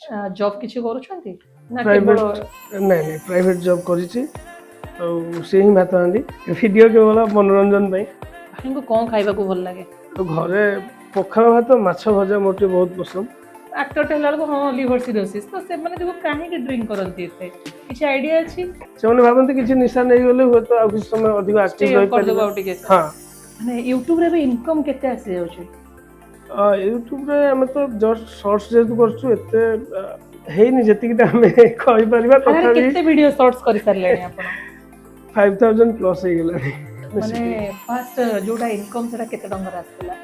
Job किछि करूछंती ना private केवल नहीं नहीं प्राइवेट जॉब करिछि से ही भात हांडी वीडियो केवल मनोरंजन पाई भाई को कोन खाइबा को भल लागे तो घरे पखाल भात माछ भजा मोटे बहुत पसंद एक्टर टेलर को हां लिवर सिरोसिस तो से माने देखो काहे के ड्रिंक करंती एते किछि आईडिया अछि से माने भाबंती किछि निशा नै गले हो तो आ किछ समय अधिक एक्टिव रहि कर पारि दबा उठी हां माने YouTube रे भी इनकम केते आसी जाउ छै यूट्यूब रे हम तो जस्ट शॉर्ट्स जेतु करछु एते हेनी जतिकिटा हमें कहि परिबा अरे तथा भी केते वीडियो शॉर्ट्स करि सरलेनी आपण 5000 प्लस हे गेला माने फर्स्ट जोटा इनकम सेटा केते टंगर आसला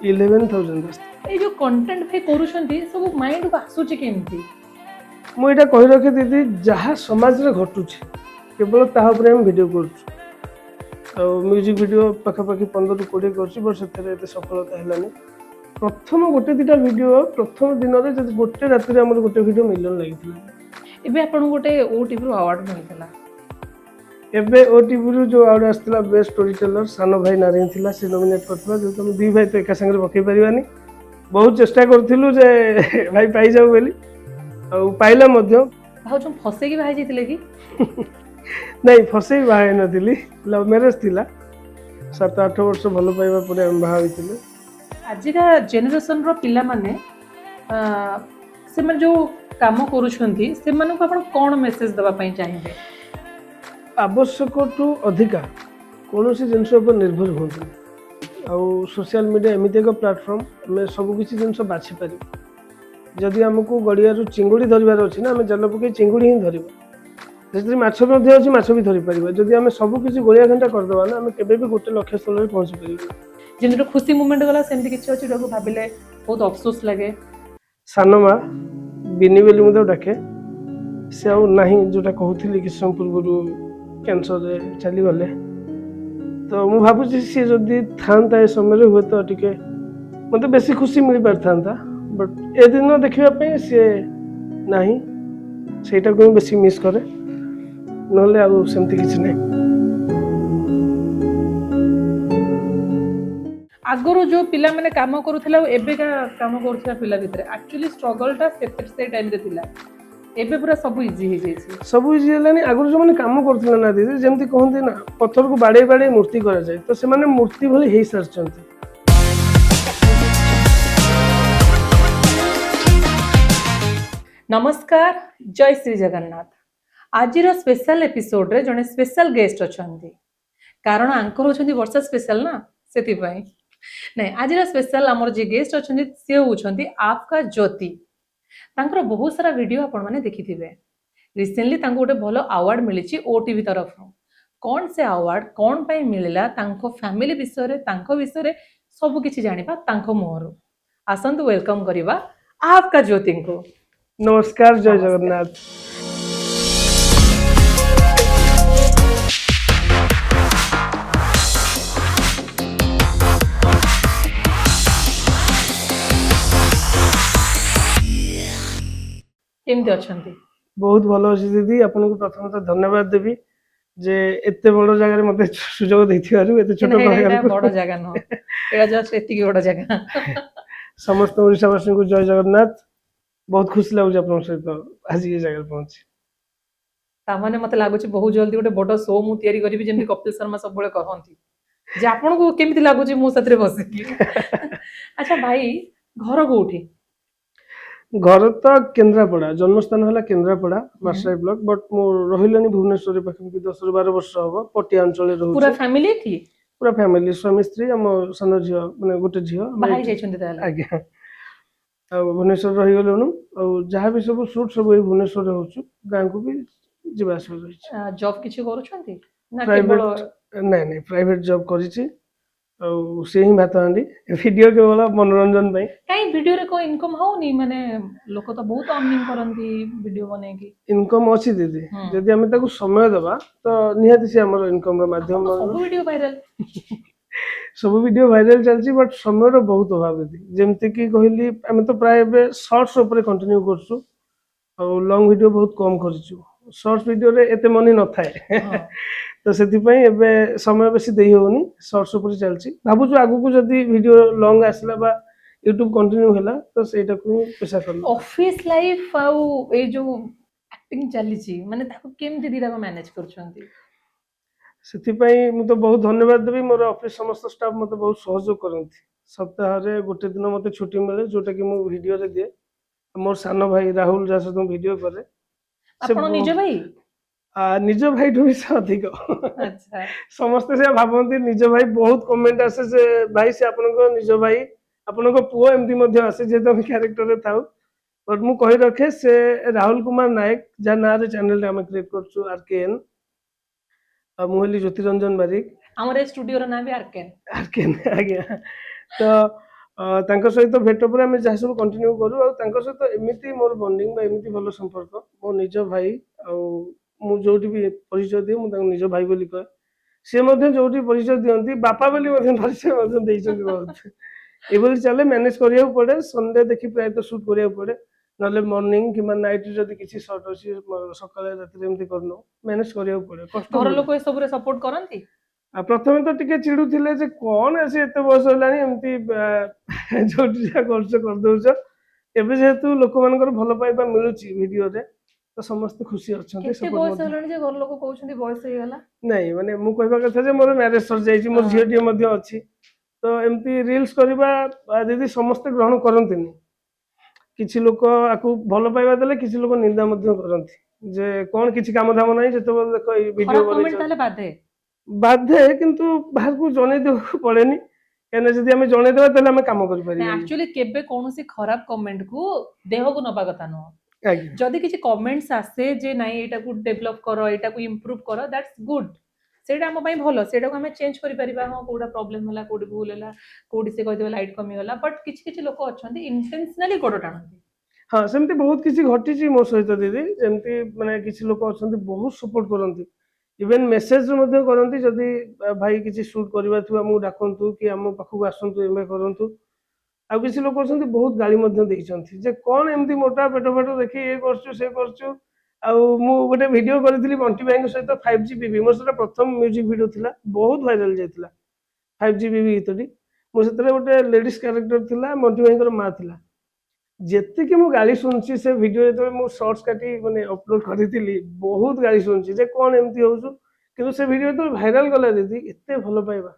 11000 ए जो कंटेंट फे करूछंती सब माइंड को आसु छै केमती मु एटा कहि रखे दीदी जहा समाज रे घटु छै केवल ताहा ऊपर हम वीडियो करछु म्यूजिक वीडियो पाखापाखि 15 ରୁ 20 करछि बट सेते एते सफलता हेलानी प्रथम गोटे दिटा वीडियो प्रथम दिन रे जब गोटे राति रे हमर गोटे वीडियो मिलियन लागितला एबे आपण गोटे ओटीवी रो अवार्ड मिलतला एबे ओटीवी रो जो अवार्ड आस्तला बेस्ट स्टोरी टेलर सानो भाई नारिन थिला से नॉमिनेट करथला जो तुम दी भाई तो एका संगे पकई परिवानी बहुत चेष्टा करथिलु जे भाई पाई जाऊ बेली और पाइला मध्य भाउ जो फसे की भाई जितले की नहीं फसे बाहे नथिली लव मैरिज थिला 7-8 वर्ष भलो पाइबा परे हम बाहा होइतिले आजिका जेनेरेशन रो पिला माने से मन जो काम करूछंती से मन को आपण कोन मेसेज दबा पई चाहिबे आवश्यक टू अधिका कौन सी जिनस पर निर्भर होती आउ सोशल मीडिया एमती एक प्लाटफर्म आम सब किसी जिन बाछि पार जदि आमको गड़िया चिंगुड़ी धरबार अच्छी ना आम जाल पकई चिंगुड़ी ही धरवा जैसे माछ अच्छी माछ भी धरी पार जदि आम सब किसी गोलिया घंटा करदे ना आम के गोटे लक्ष्य स्थल में पहुँची पार जिन खुशी मोमेंट गला सेमती किछि अछि जोको भाबिले बहुत अफसोस लागे सान माँ बिनी बेली मुझे डाके से आउ नहीं जोटा कहूली किछ समय पूर्व कैंसर चली गले तो मु भाबुची सी जदि थांता ए समय हुए तो टिके मते बेसी खुशी मिल पार थांता बट ए दिन देखिबा पे से नाही सेटा को बेसी मिस करे नहले आ सेमती किछ नै आगरो जो पिला माने काम करूथला एबे का काम करूथला पिला भितरे एक्चुअली स्ट्रगल टा से टाइम रे थिला एबे पूरा सब इजी हे जायछि सब इजी हेलानी आगरो जो माने काम करथिला ना दीदी जेमती कहंती ना पत्थर को बाडे बाडे मूर्ति करा जाय तो से माने मूर्ति भली हेई सरचंती नमस्कार जय श्री जगन्नाथ आज स्पेशल एपिसोड रे जने स्पेशल गेस्ट अछंती कारण आंकर होछंती वर्षा स्पेशल ना सेति पई नहीं आज स्पेशल हमर जे गेस्ट अछंती से होछंती आपका ज्योति तांकर बहुत सारा वीडियो आपण माने देखिथिबे रिसेंटली तांको गोटे भलो अवार्ड मिलिछि ओटीवी तरफ कौन से अवार्ड कौन पाई मिलला तांको फैमिली विषय रे तांको विषय रे सब किछि जानिबा तांको मोहरु आसंतु वेलकम करिबा आपका ज्योति को नमस्कार जय जगन्नाथ केमती अछंती बहुत भलो अछि दीदी आपन को प्रथम तो धन्यवाद देबी जे एते बड़ जगह रे मते सुयोग दैथिबारु एते छोट बड़ जगह न एटा जस्ट एतिकी बड़ जगह समस्त ओडिशावासी को जय जगन्नाथ बहुत खुशी लागु आपन सहित आज ये जगह पहुंची तामाने मते लागु छी बहुत जल्दी गोटे बड़ शो मु तयारी करबी जेमि कपिल शर्मा सब बळे कहंती जे आपन को केमती लागु छी मु सतरे बसिकी अच्छा भाई घर कोठी घर तो केन्द्रापड़ा जन्मस्थान है केन्द्रापड़ा मार्शाई ब्लॉक बट मो रहिलानी भुवनेश्वर पाखि 10-12 वर्ष हम पटिया अंचल रहू पूरा फैमिली थी पूरा फैमिली स्वामी स्त्री हम सान झियो माने गोटे झियो बाहाई जाइछन्ती ताले आज्ञा आ भुवनेश्वर रहि गेलनु आ जहाँ भी सब शूट सब भुवनेश्वर होछु गाँ को भी जीवा आस रही जॉब किछि करूछन्ती ना प्राइवेट नहीं नहीं प्राइवेट जॉब करिछि से ही भात हांडी वीडियो केवल मनोरंजन पाई काई वीडियो रे को इनकम होनी माने लोक तो बहुत अर्निंग करंती वीडियो बने की इनकम अछि दीदी यदि हम ताको समय देबा तो निहाती से हमर इनकम रो माध्यम सब वीडियो वायरल सब वीडियो वायरल चलछि बट समय रो बहुत अभाव दीदी जेमते की कहली हम तो प्राय बे शॉर्ट्स ऊपर कंटिन्यू करछु और लॉन्ग वीडियो बहुत कम करछु शॉर्ट्स वीडियो रे एते मनी न थाए तो से समय बेसी दे होनी शॉर्ट्स ऊपर चलछि भाबुछु आगु को जदी वीडियो लॉन्ग आसला बा यूट्यूब कंटिन्यू ହେଲା ତ ସେଇଟାକୁ ପେଶା କଲି। ऑफिस लाइफ आउ ए जो एक्टिंग चलीची माने ताको केमती दिरा को मैनेज करछंती ସେଥିପାଇଁ ମୁଁ ତ ବହୁତ ଧନ୍ୟବାଦ ଦେବି ମୋର ଅଫିସ ସମସ୍ତ ଷ୍ଟାଫ ମୋତେ ବହୁତ ସହଯୋଗ କରନ୍ତି। ସପ୍ତାହରେ ଗୋଟେ ଦିନ ମୋତେ ଛୁଟି ମିଳେ ଯୋଉଟା କି ମୁଁ ଭିଡ଼ିଓରେ ଦିଏ। ମୋର ସାନ ଭାଇ ରାହୁଲ ଯାହା ସହିତ ମୁଁ ଭିଡ଼ିଓ କରେ ସେ ଆପଣ निज भाई ନିଜ ଭାଇଠୁ ବି ସେ ଅଧିକ अच्छा ସମସ୍ତେ ସେ ଭାବନ୍ତି ନିଜ ଭାଇ ବହୁତ କମେଣ୍ଟ ଆସେ ଯେ ଭାଇ ସେ ଆପଣଙ୍କ ନିଜ ଭାଇ ଆପଣଙ୍କ ପୁଅ ଏମିତି ମଧ୍ୟ ଆସେ ଯେହେତୁ ଆମେ କ୍ୟାରେକ୍ଟରରେ ଥାଉ ବଟ୍ ମୁଁ କହି ରଖେ ସେ ରାହୁଲ କୁମାର ନାୟକ ଯାହା ନାଁରେ ଚ୍ୟାନେଲରେ ଆମେ କ୍ରିଏଟ୍ କରୁଛୁ RKN ଆଉ ମୁଁ ହେଲି ଜ୍ୟୋତିରଞ୍ଜନ ବାରିକ ଆମର स्टूडियो ର ନାଁ ବି आरकेन RKN ଆଜ୍ଞା ତ ତାଙ୍କ ସହିତ ଭେଟ ପରେ ଆମେ ଯାହା ସବୁ କଣ୍ଟିନ୍ୟୁ କରୁ ଆଉ ତାଙ୍କ ସହିତ ଏମିତି ମୋର ବଣ୍ଡିଙ୍ଗ ବା ଏମିତି ଭଲ ସମ୍ପର୍କ ମୋ ନିଜ ଭାଇ ଆଉ ମୁଁ ଯୋଉଠି ବି ପରିଚୟ ଦିଏ ମୁଁ ତାଙ୍କୁ ନିଜ ଭାଇ ବୋଲି କହେ ସେ ମଧ୍ୟ ଯୋଉଠି ପରିଚୟ ଦିଅନ୍ତି ବାପା ବୋଲି ମଧ୍ୟ ପରିଚୟ ମଧ୍ୟ ଦେଇଛନ୍ତି ବହୁତ ଏଭଳି ଚାଲେ ମ୍ୟାନେଜ କରିବାକୁ ପଡେ ସଣ୍ଡେ ଦେଖି ପ୍ରାୟତଃ ସୁଟ୍ କରିବାକୁ ପଡେ ନହେଲେ ମର୍ଣ୍ଣିଂ କିମ୍ବା ନାଇଟ୍ ଯଦି କିଛି ସର୍ଟ ଅଛି ସକାଳେ ରାତିରେ ଏମିତି କରିନୁ ମ୍ୟାନେଜ କରିବାକୁ ପଡେ କଷ୍ଟ घर ହୁଏ। लोक ए सब रे सपोर्ट करंती ଆଉ ପ୍ରଥମେ ତ ଟିକେ ଚିଡୁଥିଲେ ଯେ କଣ ଆସି ଏତେ ବୟସ ହେଲାଣି ଏମିତି ଯୋଉଠି ଯାହା କରୁଛ କରିଦଉଛ ଏବେ ଯେହେତୁ ଲୋକମାନଙ୍କର ଭଲ ପାଇବା ମିଳୁଛି ଭିଡିଓରେ ତ ସମସ୍ତେ ଖୁସି ଅଛନ୍ତି केते ସପୋର୍ଟ बयस ମଧ୍ୟ हलाणी जे घर लोक कहउछंती बयस हे गला ନାଇଁ ମାନେ ମୁଁ କହିବା କଥା ଯେ ମୋର ମ୍ୟାରେଜ ସରିଯାଇଛି ମୋର ହଁ। ଝିଅଟିଏ ମଧ୍ୟ ଅଛି ତ ଏମିତି ରିଲ୍ସ କରିବା ଦିଦି ସମସ୍ତେ ଗ୍ରହଣ କରନ୍ତିନି କିଛି ଲୋକ ଆକୁ ଭଲ ପାଇବା ଦେଲେ କିଛି ଲୋକ ନିନ୍ଦା ମଧ୍ୟ କରନ୍ତି ଯେ କଣ କିଛି କାମ ଧାମ ନାହିଁ ଯେତେବେଳେ ଦେଖ ଏଇ ଭିଡିଓ खराब ବନେଇଛ कमेंट ताले बाधे ବାଧେ କିନ୍ତୁ ବାହାରକୁ ଜଣେଇ ଦେବାକୁ ପଡେନି କାହିଁକିନା ଯଦି ଆମେ ଜଣେଇଦେବା ତାହେଲେ ଆମେ କାମ ना କରିପାରିବାନି एक्चुअली केबे कोनोसी खराब कमेंट को देह को नबा कथा न ଆଜ୍ଞା जदि किछि कमेंट्स आसे जे नाही एटा को डेवलप करो एटा को इंप्रूव करो दैट्स गुड सेटा हम पई भलो सेटा को हमें चेंज करि परिबा हां कोडा प्रॉब्लम होला कोडी भूल होला कोडी से कहि देबा लाइट कमी होला बट किछि किछि लोक अछंती इंटेंशनली गोडो टाणंती ହଁ ସେମିତି ବହୁତ କିଛି ଘଟିଛି ମୋ ସହିତ ଦିଦି ଯେମିତି ମାନେ କିଛି ଲୋକ ଅଛନ୍ତି ବହୁତ ସପୋର୍ଟ କରନ୍ତି ଇଭେନ୍ ମେସେଜ ମଧ୍ୟ କରନ୍ତି ଯଦି ଭାଇ କିଛି ସୁଟ୍ କରିବାର ଥିବ ଆମକୁ ଡାକନ୍ତୁ କି ଆମ ପାଖକୁ ଆସନ୍ତୁ ଏମେ କରନ୍ତୁ ଆଉ କିଛି ଲୋକ ଅଛନ୍ତି ବହୁତ ଗାଳି ମଧ୍ୟ ଦେଇଛନ୍ତି ଯେ କଣ ଏମିତି ମୋଟା ପେଟ ଫେଟ ଦେଖି ଇଏ କରୁଛୁ ସେ କରୁଛୁ ଆଉ ମୁଁ ଗୋଟେ ଭିଡିଓ କରିଥିଲି ବଣ୍ଟି ଭାଇଙ୍କ ସହିତ 5G ବିବି ମୋର ସେଟା ପ୍ରଥମ ମ୍ୟୁଜିକ ଭିଡିଓ ଥିଲା ବହୁତ ଭାଇରାଲ ଯାଇଥିଲା 5G ବିବି ଗୀତଟି ମୁଁ ସେଥିରେ ଗୋଟେ ଲେଡିଜ କ୍ୟାରେକ୍ଟର ଥିଲା ବଣ୍ଟି ଭାଇଙ୍କର ମା ଥିଲା ଯେତିକି ମୁଁ ଗାଳି ଶୁଣିଛି ସେ ଭିଡିଓ ଯେତେବେଳେ ମୁଁ ସର୍ଟସ କାଟି ମାନେ ଅପଲୋଡ କରିଥିଲି ବହୁତ ଗାଳି ଶୁଣିଛି ଯେ କଣ ଏମିତି ହଉଛୁ କିନ୍ତୁ ସେ ଭିଡିଓ ଯେତେବେଳେ ଭାଇରାଲ ଗଲା ଦିଦି ଏତେ ଭଲ ପାଇବା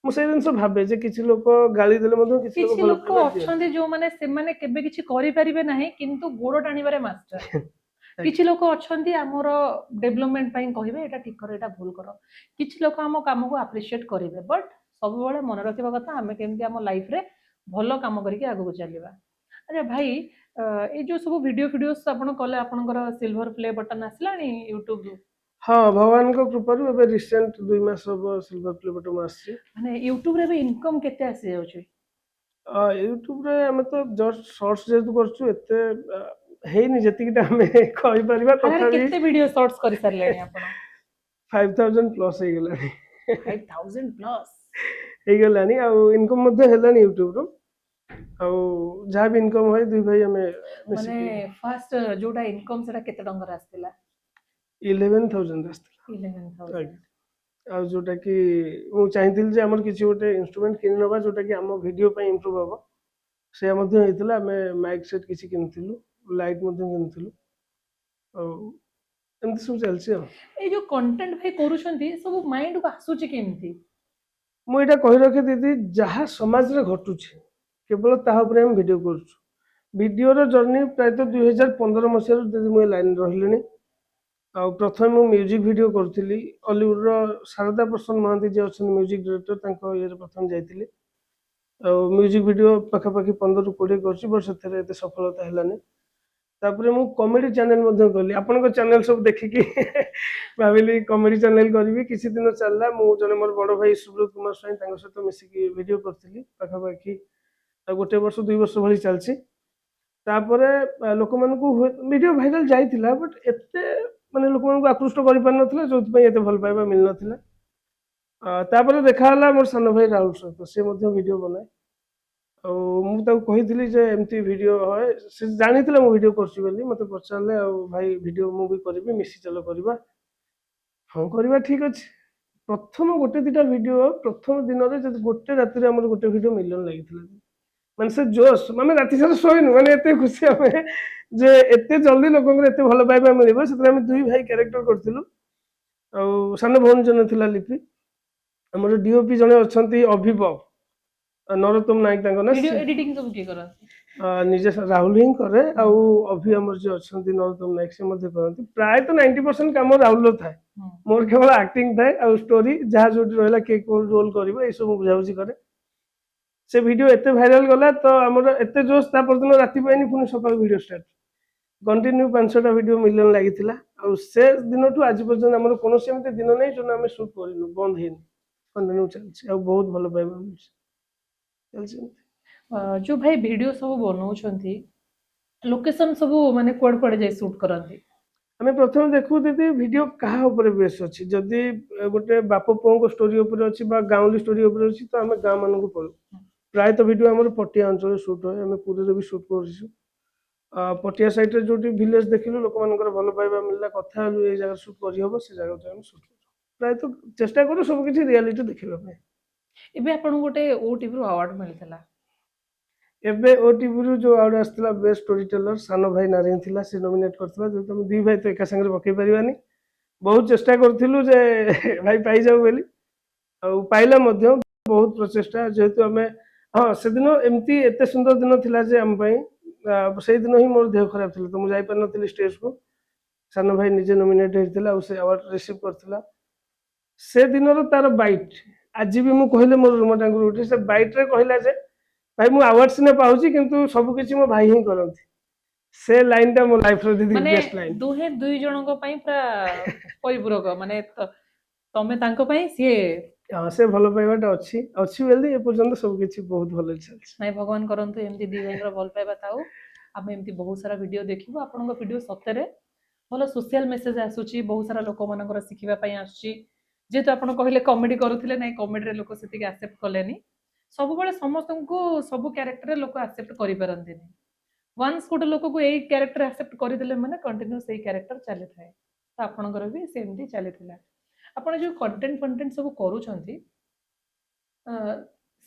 ମୁଁ ସେଇ ଜିନିଷ ଭାବେ ଯେ କିଛି ଲୋକ ଗାଳି ଦେଲେ ମଧ୍ୟ କିଛି ଲୋକ किछि ଭଲ लोक ପାଇବା ଦିଅନ୍ତି अछंती जो माने से माने केबे किछि करि परिबे नाही किंतु गोडो टाणीबारे मास्टर किछि लोक अछंती हमर डेवलपमेंट पई कहिबे एटा ठीक कर एटा भूल कर किछि लोक हम काम को अप्रिशिएट करिवे बट सब बेले मन रखिबा कथा हमें केमती हम लाइफ रे भलो काम करिके आगु को चलिबा अच्छा भाई ए जो सब वीडियोस आपण कले आपनकर सिल्वर प्ले बटन आसलानी यूट्यूब रु ହଁ ଭଗବାନଙ୍କ କୃପାରୁ ଏବେ ରିସେଣ୍ଟ 2 ମାସ ହବ ସିଲଭର ପ୍ଲେ ବଟନ ଆସିଛି माने यूट्यूब रे भी इनकम केते आसी जाउची ୟୁଟ୍ୟୁବରେ ଆମେ ତ ଜଷ୍ଟ ସର୍ଟସ ଯେହେତु କରୁଛୁ ଏତେ ହେଇନି ଯେତିକିଟା ଆମେ କହିପାରିବା हारे ତଥାପି केते वीडियो शॉर्ट्स करि सरलेनी आपण 5000 ପ୍ଲସ୍ ହେଇଗଲାଣି 5000 प्लस ହେଇଗଲାଣି ଆଉ ଇନକମ୍ ମଧ୍ୟ ହେଲାଣି ୟୁଟ୍ୟୁବରୁ ଆଉ ଯାହା ବି ଇନକମ୍ ହୁଏ ଦୁଇ ଭାଇ ଆମେ माने ମିଶିକି फर्स्ट जोटा इनकम सेटा केते टंगर आस्तिला 11,000 ଆସିଥିଲା 11000 ଆଜ୍ଞା ଆଉ ଯୋଉଟା କି ମୁଁ ଚାହିଁଥିଲି ଯେ ଆମର କିଛି ଗୋଟେ ଇନଷ୍ଟ୍ରୁମେଣ୍ଟ କିଣି ନେବା ଯୋଉଟା କି ଆମ ଭିଡ଼ିଓ ପାଇଁ ଇମ୍ପ୍ରୁଭ୍ ହବ ସେୟା ମଧ୍ୟ ହେଇଥିଲା ଆମେ ମାଇକ୍ ସେଟ୍ କିଛି କିଣିଥିଲୁ ଲାଇଟ୍ ମଧ୍ୟ କିଣିଥିଲୁ ଆଉ ଏମିତି ସବୁ ଚାଲିଛି ଆଉ ए जो कंटेंट भाई करूछंती सब माइंड को आसुची केमती ମୁଁ ଏଇଟା କହି ରଖେ ଦିଦି ଯାହା ସମାଜରେ ଘଟୁଛି କେବଳ ତାହା ଉପରେ ଆମେ ଭିଡ଼ିଓ କରୁଛୁ ଭିଡ଼ିଓର ଜର୍ଣ୍ଣି ପ୍ରାୟତଃ 2015 ମସିହାରୁ ଦିଦି ମୁଁ ଏ ଲାଇନରେ ରହିଲିଣି ଆଉ ପ୍ରଥମେ ମୁଁ ମ୍ୟୁଜିକ୍ ଭିଡ଼ିଓ କରୁଥିଲି ଅଲିଉଡ଼ର ଶାରଦା ପ୍ରସନ୍ନ ମହାନ୍ତି ଯିଏ ଅଛନ୍ତି ମ୍ୟୁଜିକ୍ ଡିରେକ୍ଟର ତାଙ୍କ ଇଏରେ ପ୍ରଥମେ ଯାଇଥିଲି ଆଉ ମ୍ୟୁଜିକ୍ ଭିଡ଼ିଓ ପାଖାପାଖି 15ରୁ 20 କରୁଛି ବଟ୍ ସେଥିରେ ଏତେ ସଫଳତା ହେଲାନି ତାପରେ ମୁଁ କମେଡି ଚ୍ୟାନେଲ ମଧ୍ୟ କଲି ଆପଣଙ୍କ ଚ୍ୟାନେଲ ସବୁ ଦେଖିକି ଭାବିଲି କମେଡି ଚ୍ୟାନେଲ କରିବି କିଛି ଦିନ ଚାଲିଲା ମୁଁ ଜଣେ ମୋର ବଡ଼ ଭାଇ ସୁବ୍ରତ କୁମାର ସ୍ୱାଇଁ ତାଙ୍କ ସହିତ ମିଶିକି ଭିଡ଼ିଓ କରିଥିଲି ପାଖାପାଖି ଆଉ 1 ବର୍ଷ 2 ବର୍ଷ ଭଳି ଚାଲିଛି ତାପରେ ଲୋକମାନଙ୍କୁ ଭିଡ଼ିଓ ଭାଇରାଲ ଯାଇଥିଲା ବଟ୍ ଏତେ ମାନେ ଲୋକମାନଙ୍କୁ ଆକୃଷ୍ଟ କରିପାରିନଥିଲା ଯୋଉଥିପାଇଁ ଏତେ ଭଲ ପାଇବା ମିଳିନଥିଲା ତାପରେ ଦେଖା ହେଲା ମୋର ସାନ ଭାଇ ରାହୁଲ ସହିତ ସେ ମଧ୍ୟ ଭିଡ଼ିଓ ବନାଏ ଆଉ ମୁଁ ତାକୁ କହିଥିଲି ଯେ ଏମିତି ଭିଡ଼ିଓ ହଏ ସେ ଜାଣିଥିଲା ମୁଁ ଭିଡ଼ିଓ କରୁଛି ବୋଲି ମୋତେ ପଚାରିଲେ ଆଉ ଭାଇ ଭିଡ଼ିଓ ମୁଁ ବି କରିବି ମିଶି ଚାଲ କରିବା ହଁ କରିବା ଠିକ୍ ଅଛି ପ୍ରଥମ ଗୋଟେ ଦିଟା ଭିଡ଼ିଓ ପ୍ରଥମ ଦିନରେ ଯଦି ଗୋଟେ ରାତିରେ ଆମର ଗୋଟେ ଭିଡ଼ିଓ ମିଲିୟନ ଲାଗିଥିଲା ମାନେ ସେ ଜୋସ୍ ମାନେ ରାତି ସାରା ଶୋଇନୁ ମାନେ ଏତେ ଖୁସି ଆମେ ଯେ ଏତେ ଜଲ୍ଦି ଲୋକଙ୍କର ଏତେ ଭଲ ପାଇବା ମିଳିବ ସେଥିରେ ଆମେ ଦୁଇ ଭାଇ କ୍ୟାରେକ୍ଟର କରିଥିଲୁ ଆଉ ସାନ ଭଉଣୀ ଜଣେ ଥିଲା ଲିପି ଆମର ଡିଓପି ଜଣେ ଅଛନ୍ତି ଅଭିଭବ ନରୋତ୍ତମ ନାୟକ ତାଙ୍କ ନା ଭିଡିଓ ଏଡିଟିଂ ସବୁ କିଏ କରନ୍ତି? ନିଜେ ରାହୁଲ ହିଁ କରେ ଆଉ ଅଭି ଆମର ଯିଏ ଅଛନ୍ତି ନରୋତ୍ତମ ନାୟକ ସେ ମଧ୍ୟ କରନ୍ତି ପ୍ରାୟତଃ 90% କାମ ରାହୁଲର ଥାଏ ମୋର କେବଳ ଆକ୍ଟିଂ ଥାଏ ଆଉ ଷ୍ଟୋରି ଯାହା ଯୋଉଠି ରହିଲା କିଏ କୋଉ ରୋଲ କରିବ ଏସବୁ ମୁଁ ବୁଝାବୁଝି କରେ ସେ ଭିଡିଓ ଏତେ ଭାଇରାଲ ଗଲା ତ ଆମର ଏତେ ଜୋସ୍ ତା ପରଦିନ ରାତି ପାଇନି ପୁଣି ସକାଳୁ ଭିଡିଓ ଷ୍ଟାର୍ଟ କଣ୍ଟିନ୍ୟू 5-6ଟା ଭିଡିଓ ମିଲିୟନ ଲାଗିଥିଲା ଆଉ ସେ ଦିନଠୁ ଆଜି ପର୍ଯ୍ୟନ୍ତ ଆମର କୌଣସି ଏମିତି ଦିନ ନାହିଁ ଯୋଉଟା ଆମେ ସୁଟ୍ କରିନୁ ବନ୍ଦ ହେଇନି କଣ୍ଟିନ୍ୟू ଚାଲିଛି ଆଉ ବହୁତ ଭଲ ପାଇବା ମିଳୁଛି ଚାଲିଛି ଯୋଉ ଭାଇ ଭିଡିଓ ସବୁ ବନଉଛନ୍ତି ଲୋକେସନ ସବୁ ମାନେ କୁଆଡେ କୁଆଡେ ଯାଇ ସୁଟ୍ କରନ୍ତି? ଆମେ ପ୍ରଥମେ ଦେଖୁ ଦିଦି ଭିଡିଓ କାହା ଉପରେ ବେସ୍ ଅଛି ଯଦି ଗୋଟେ ବାପ ପୁଅଙ୍କ ଷ୍ଟୋରି ଉପରେ ଅଛି ବା ଗାଉଁଲି ଷ୍ଟୋରି ଉପରେ ଅଛି ତ ଆମେ ଗାଁ ମାନଙ୍କୁ ପଳଉ ପ୍ରାୟତଃ ଭିଡିଓ ଆମର ପଟିଆ ଅଞ୍ଚଳରେ ସୁଟ୍ ହୁଏ ଆମେ ପୁରୀରେ ବି ସୁଟ୍ କରିଛୁ ପଟିଆ ସାଇଡରେ ଯୋଉଠି ଭିଲେଜ ଦେଖିଲୁ ଲୋକମାନଙ୍କର ଭଲ ପାଇବା ମିଳିଲା କଥା ହେଲୁ ଏଇ ଜାଗାରେ ସୁଟ୍ କରିହବ ସେ ଜାଗାକୁ ଆମେ ସୁଟ୍ କରୁ ପ୍ରାୟତଃ ଚେଷ୍ଟା କରୁ ସବୁ କିଛି ରିଆଲିଟି ଦେଖିବା ପାଇଁ ଏବେ ଆପଣଙ୍କୁ ଗୋଟେ ଓଟିଭିରୁ ଆୱାର୍ଡ ମିଳିଥିଲା ଏବେ ଓଟିଭିରୁ ଯୋଉ ଆୱାର୍ଡ ଆସିଥିଲା ବେଷ୍ଟ ଷ୍ଟୋରି ଟେଲର ସାନ ଭାଇ ନାରେଙ୍ଗ ଥିଲା ସେ ନମିନେଟ୍ କରିଥିଲା ଯେହେତୁ ଆମେ ଦୁଇ ଭାଇ ତ ଏକା ସାଙ୍ଗରେ ପକେଇ ପାରିବାନି ବହୁତ ଚେଷ୍ଟା କରିଥିଲୁ ଯେ ଭାଇ ପାଇଯାଉ ବୋଲି ଆଉ ପାଇଲା ମଧ୍ୟ ବହୁତ ପ୍ରଚେଷ୍ଟା ଯେହେତୁ ଆମେ ହଁ ସେଦିନ ଏମିତି ଏତେ ସୁନ୍ଦର ଦିନ ଥିଲା ଯେ ଆମ ପାଇଁ ସେଇଦିନ ହିଁ ମୋର ଦେହ ଖରାପ ଥିଲା ତ ମୁଁ ଯାଇପାରିନଥିଲି ଷ୍ଟେଜକୁ ସାନ ଭାଇ ନିଜେ ନମିନେଟ୍ ହେଇଥିଲା ଆଉ ସେ ଆୱାର୍ଡ ରିସିଭ୍ କରିଥିଲା ସେ ଦିନର ତାର ବାଇଟ୍ ଆଜି ବି ମୁଁ କହିଲେ ମୋର ରୁମ ଟାଙ୍ଗୁରି ଉଠେ ସେ ବାଇଟ୍ରେ କହିଲା ଯେ ଭାଇ ମୁଁ ଆୱାର୍ଡ ସିନା ପାଉଛି କିନ୍ତୁ ସବୁ କିଛି ମୋ ଭାଇ ହିଁ କରନ୍ତି ସେ ଲାଇନଟା ମୋ ଲାଇଫର ଦିଦି ମାନେ ବେଷ୍ଟ ଲାଇନ ଦୁହେଁ ଦୁଇ ଜଣଙ୍କ ପାଇଁ ପୁରା ପରିପୂରକ ମାନେ ତମେ ତାଙ୍କ ପାଇଁ ସିଏ ହଁ ସେ ଭଲ ପାଇବାଟା ଅଛି ଅଛି ବୋଲି ଏପର୍ଯ୍ୟନ୍ତ ସବୁ କିଛି ବହୁତ ଭଲରେ ଚାଲିଛି ନାଇଁ ଭଗବାନ କରନ୍ତୁ ଏମିତି ଦି ଭାଇଙ୍କର ଭଲ ପାଇବା ଥାଉ ଆମେ ଏମିତି ବହୁତ ସାରା ଭିଡିଓ ଦେଖିବୁ ଆପଣଙ୍କ ଭିଡିଓ ସତରେ ଭଲ ସୋସିଆଲ ମେସେଜ ଆସୁଛି ବହୁତ ସାରା ଲୋକମାନଙ୍କର ଶିଖିବା ପାଇଁ ଆସୁଛି ଯେହେତୁ ଆପଣ କହିଲେ କମେଡି କରୁଥିଲେ ନାଇଁ କମେଡିରେ ଲୋକ ସେତିକି ଆକ୍ସେପ୍ଟ କଲେନି ସବୁବେଳେ ସମସ୍ତଙ୍କୁ ସବୁ କ୍ୟାରେକ୍ଟରରେ ଲୋକ ଆକ୍ସେପ୍ଟ କରିପାରନ୍ତିନି ୱାନ୍ସ ଗୋଟେ ଲୋକକୁ ଏଇ କ୍ୟାରେକ୍ଟର ଆକ୍ସେପ୍ଟ କରିଦେଲେ ମାନେ କଣ୍ଟିନ୍ୟୁ ସେଇ କ୍ୟାରେକ୍ଟର ଚାଲିଥାଏ ତ ଆପଣଙ୍କର ବି ସେମିତି ଚାଲିଥିଲା ଆପଣ ଯୋଉ କଣ୍ଟେଣ୍ଟ ସବୁ କରୁଛନ୍ତି